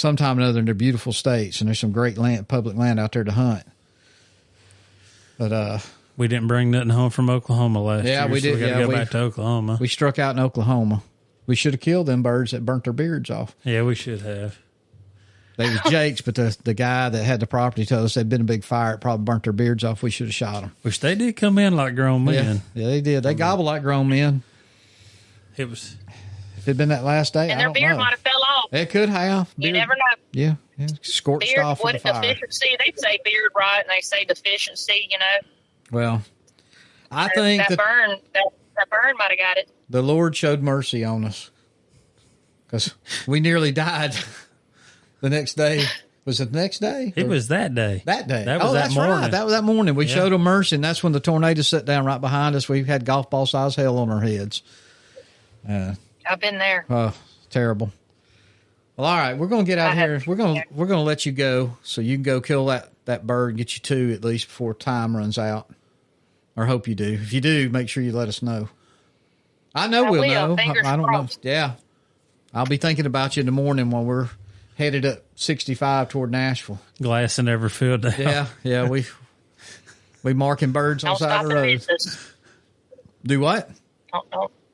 sometime or another in their beautiful states, and there's some great land, public land out there to hunt. But we didn't bring nothing home from Oklahoma last year. we did. So we got to go back to Oklahoma. We struck out in Oklahoma. We should have killed them birds that burnt their beards off. Yeah, we should have. They was Jake's, but the guy that had the property told us there'd been a big fire. It probably burnt their beards off. We should have shot them. Which they did come in like grown men. Yeah, they did. They gobble like grown men. It was. If it'd been that last day, And their beard might have fell off. It could have. You never know. Yeah. Scorched Beard, off what with the fire. deficiency? They say beard right, and they say deficiency. Well, I think that burn might have got it. the Lord showed mercy on us because we nearly died the next day. Was it the next day? It was that day. That day. That was that that's morning. right. That was that morning. We showed them mercy, and that's when the tornado set down right behind us. We had golf ball size hail on our heads. I've been there. Oh, terrible. Well, all right, we're going to get out here. We're going to let you go so you can go kill that bird and get you two at least before time runs out. Or hope you do. If you do, make sure you let us know. I know we'll know. I don't know. Yeah. I'll be thinking about you in the morning while we're headed up 65 toward Nashville. Glass and never filled out. Yeah. We marking birds on the side of the road. Do what?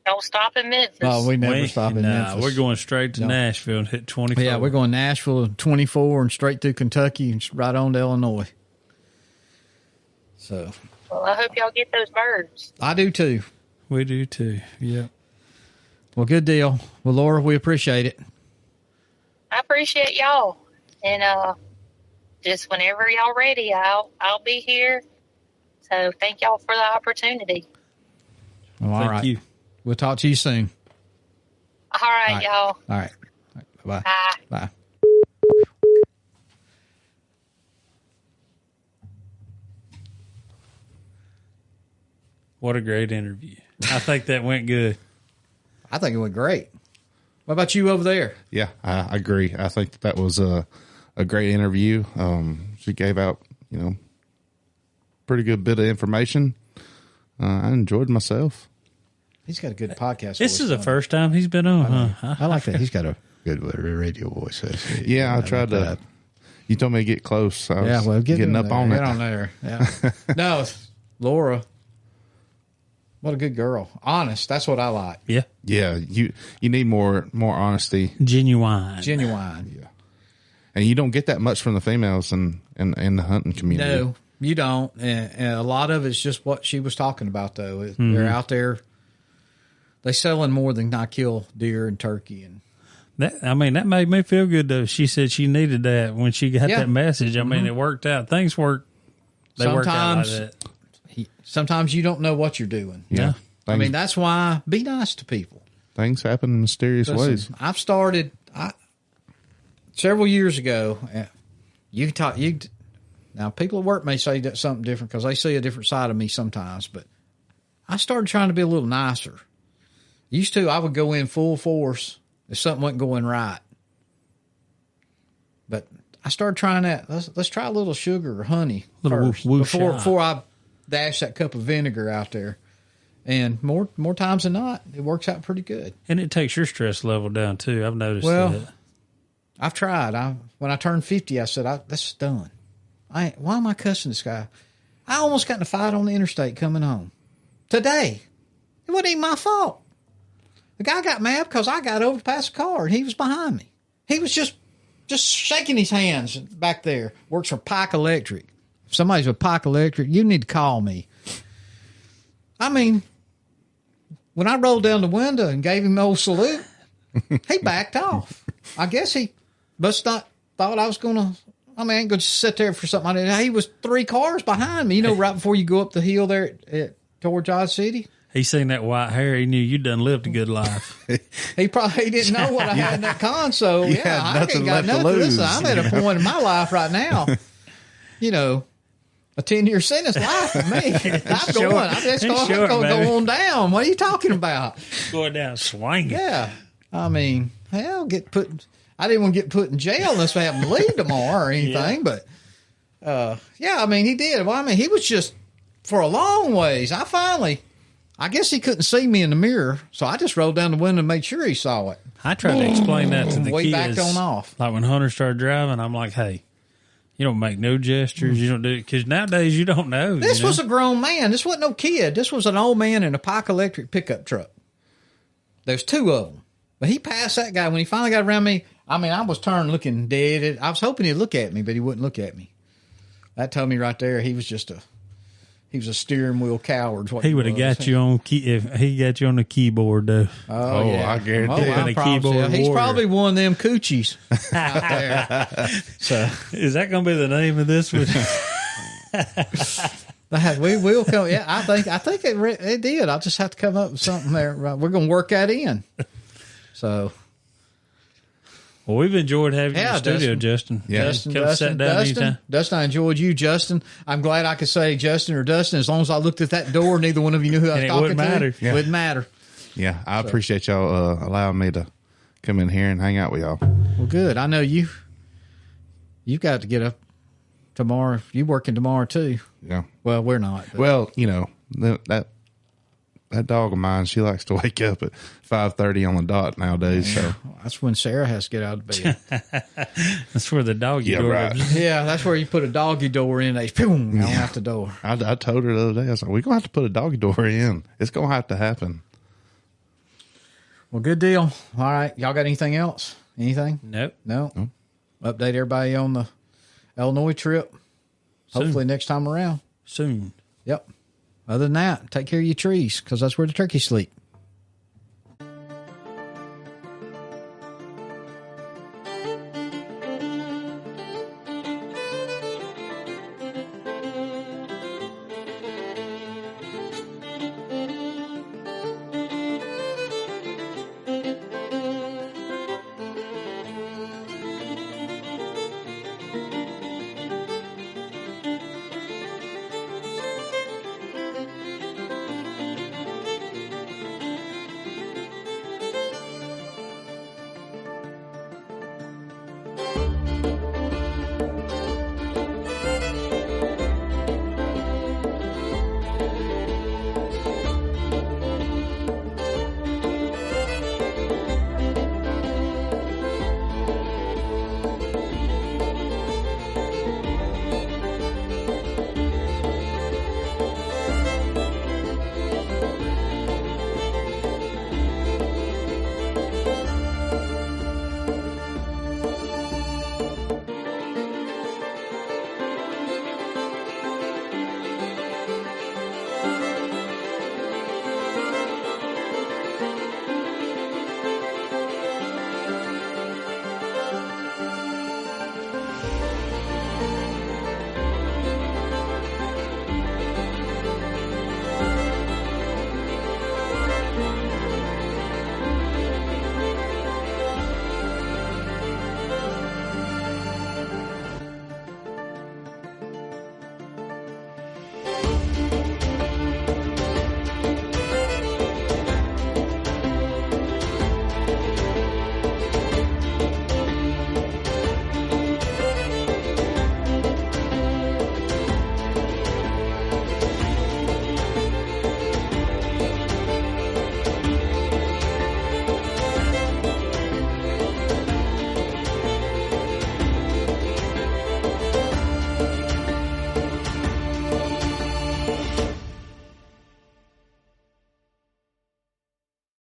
Don't stop in Memphis. Oh, we never stop in Memphis. We're going straight to Nashville and hit 24. Yeah, we're going Nashville 24 and straight through Kentucky and right on to Illinois. So. Well, I hope y'all get those birds. I do too. We do too. Yeah. Well, good deal. Well, Laura, we appreciate it. I appreciate y'all. And just whenever y'all ready, I'll be here. So thank y'all for the opportunity. Well, all right. Thank you. We'll talk to you soon. All right, y'all. All right. Bye. Bye. Bye. What a great interview. I think that went good. I think it went great. What about you over there? Yeah, I agree. I think that was a great interview. She gave out, pretty good bit of information. I enjoyed myself. He's got a good podcast. This is the first time he's been on, huh? I like that. He's got a good radio voice. Yeah, I tried to. You told me to get close. I was getting up on it. Get on there. Yeah. No, Laura. What a good girl. Honest. That's what I like. Yeah. Yeah. You need more honesty. Genuine. Yeah. And you don't get that much from the females in the hunting community. No, you don't. And a lot of it's just what she was talking about, though. They're out there. They selling more than I kill deer and turkey. And that made me feel good, though. She said she needed that when she got that message. I mean, it worked out. Things work. They work out like that. Sometimes you don't know what you're doing. Yeah. That's why be nice to people. Things happen in mysterious ways. I've started several years ago. Now people at work may say that something different because they see a different side of me sometimes, but I started trying to be a little nicer. Used to, I would go in full force if something wasn't going right. But I started trying that. Let's try a little sugar or honey first before I dash that cup of vinegar out there. And more times than not, it works out pretty good. And it takes your stress level down, too. I've noticed that. I've tried. When I turned 50, I said, this is done. Why am I cussing this guy? I almost got in a fight on the interstate coming home. Today. It wasn't even my fault. The guy got mad because I got over to pass a car, and he was behind me. He was just shaking his hands back there. Works for Pike Electric. If somebody's with Pike Electric, you need to call me. I mean, when I rolled down the window and gave him the old salute, he backed off. I guess he must not thought I was going to, I ain't going to sit there for something. He was 3 cars behind me, right before you go up the hill there towards Odd City. He seen that white hair. He knew you done lived a good life. He probably didn't know what I had in that console. I ain't got nothing to lose. I'm at a point in my life right now, a 10-year sentence life for me. I'm going to go on down. What are you talking about? Going down swinging. Yeah. I mean, hell, I didn't want to get put in jail unless I happen to leave tomorrow or anything. But, he did. Well, he was just, for a long ways, I I guess he couldn't see me in the mirror, so I just rolled down the window and made sure he saw it. I tried to explain that to the Way kids. back on off. Like when Hunter started driving, I'm like, hey, you don't make no gestures. You don't do it. Because nowadays you don't know. This you know? was a grown man. This wasn't no kid. This was an old man in a Pike Electric pickup truck. There's two of them. But he passed that guy. When he finally got around me, I mean, I was turned looking dead. I was hoping he'd look at me, but he wouldn't look at me. That told me right there he was a steering wheel coward. He would have got you on key if he got you on the keyboard though. Oh yeah, I guarantee it. I'm A probably, keyboard he's warrior. probably one of them coochies out there. So Is that going to be the name of this one? we will come. Yeah, I think it did. I'll just have to come up with something there. We're going to work that in. So. Well, we've enjoyed having you in the studio, Justin. Yeah. Dustin, I enjoyed you, Justin. I'm glad I could say Justin or Dustin. As long as I looked at that door, neither one of you knew who I was And it talking wouldn't to. matter. Yeah. Wouldn't matter. Yeah, I appreciate y'all allowing me to come in here and hang out with y'all. Well, good. I know you've got to get up tomorrow. You working tomorrow too? Yeah. Well, we're not. But. Well, you know, that dog of mine, she likes to wake up at 5:30 on the dot nowadays. So That's when Sarah has to get out of bed. That's where the doggy door right. is. Yeah, that's where you put a doggy door in. They boom, out the door. I told her the other day, I was like, we're going to have to put a doggy door in. It's going to have to happen. Well, good deal. All right. Y'all got anything else? Anything? Nope. No? Update everybody on the Illinois trip. Hopefully next time around. Soon. Yep. Other than that, take care of your trees because that's where the turkeys sleep.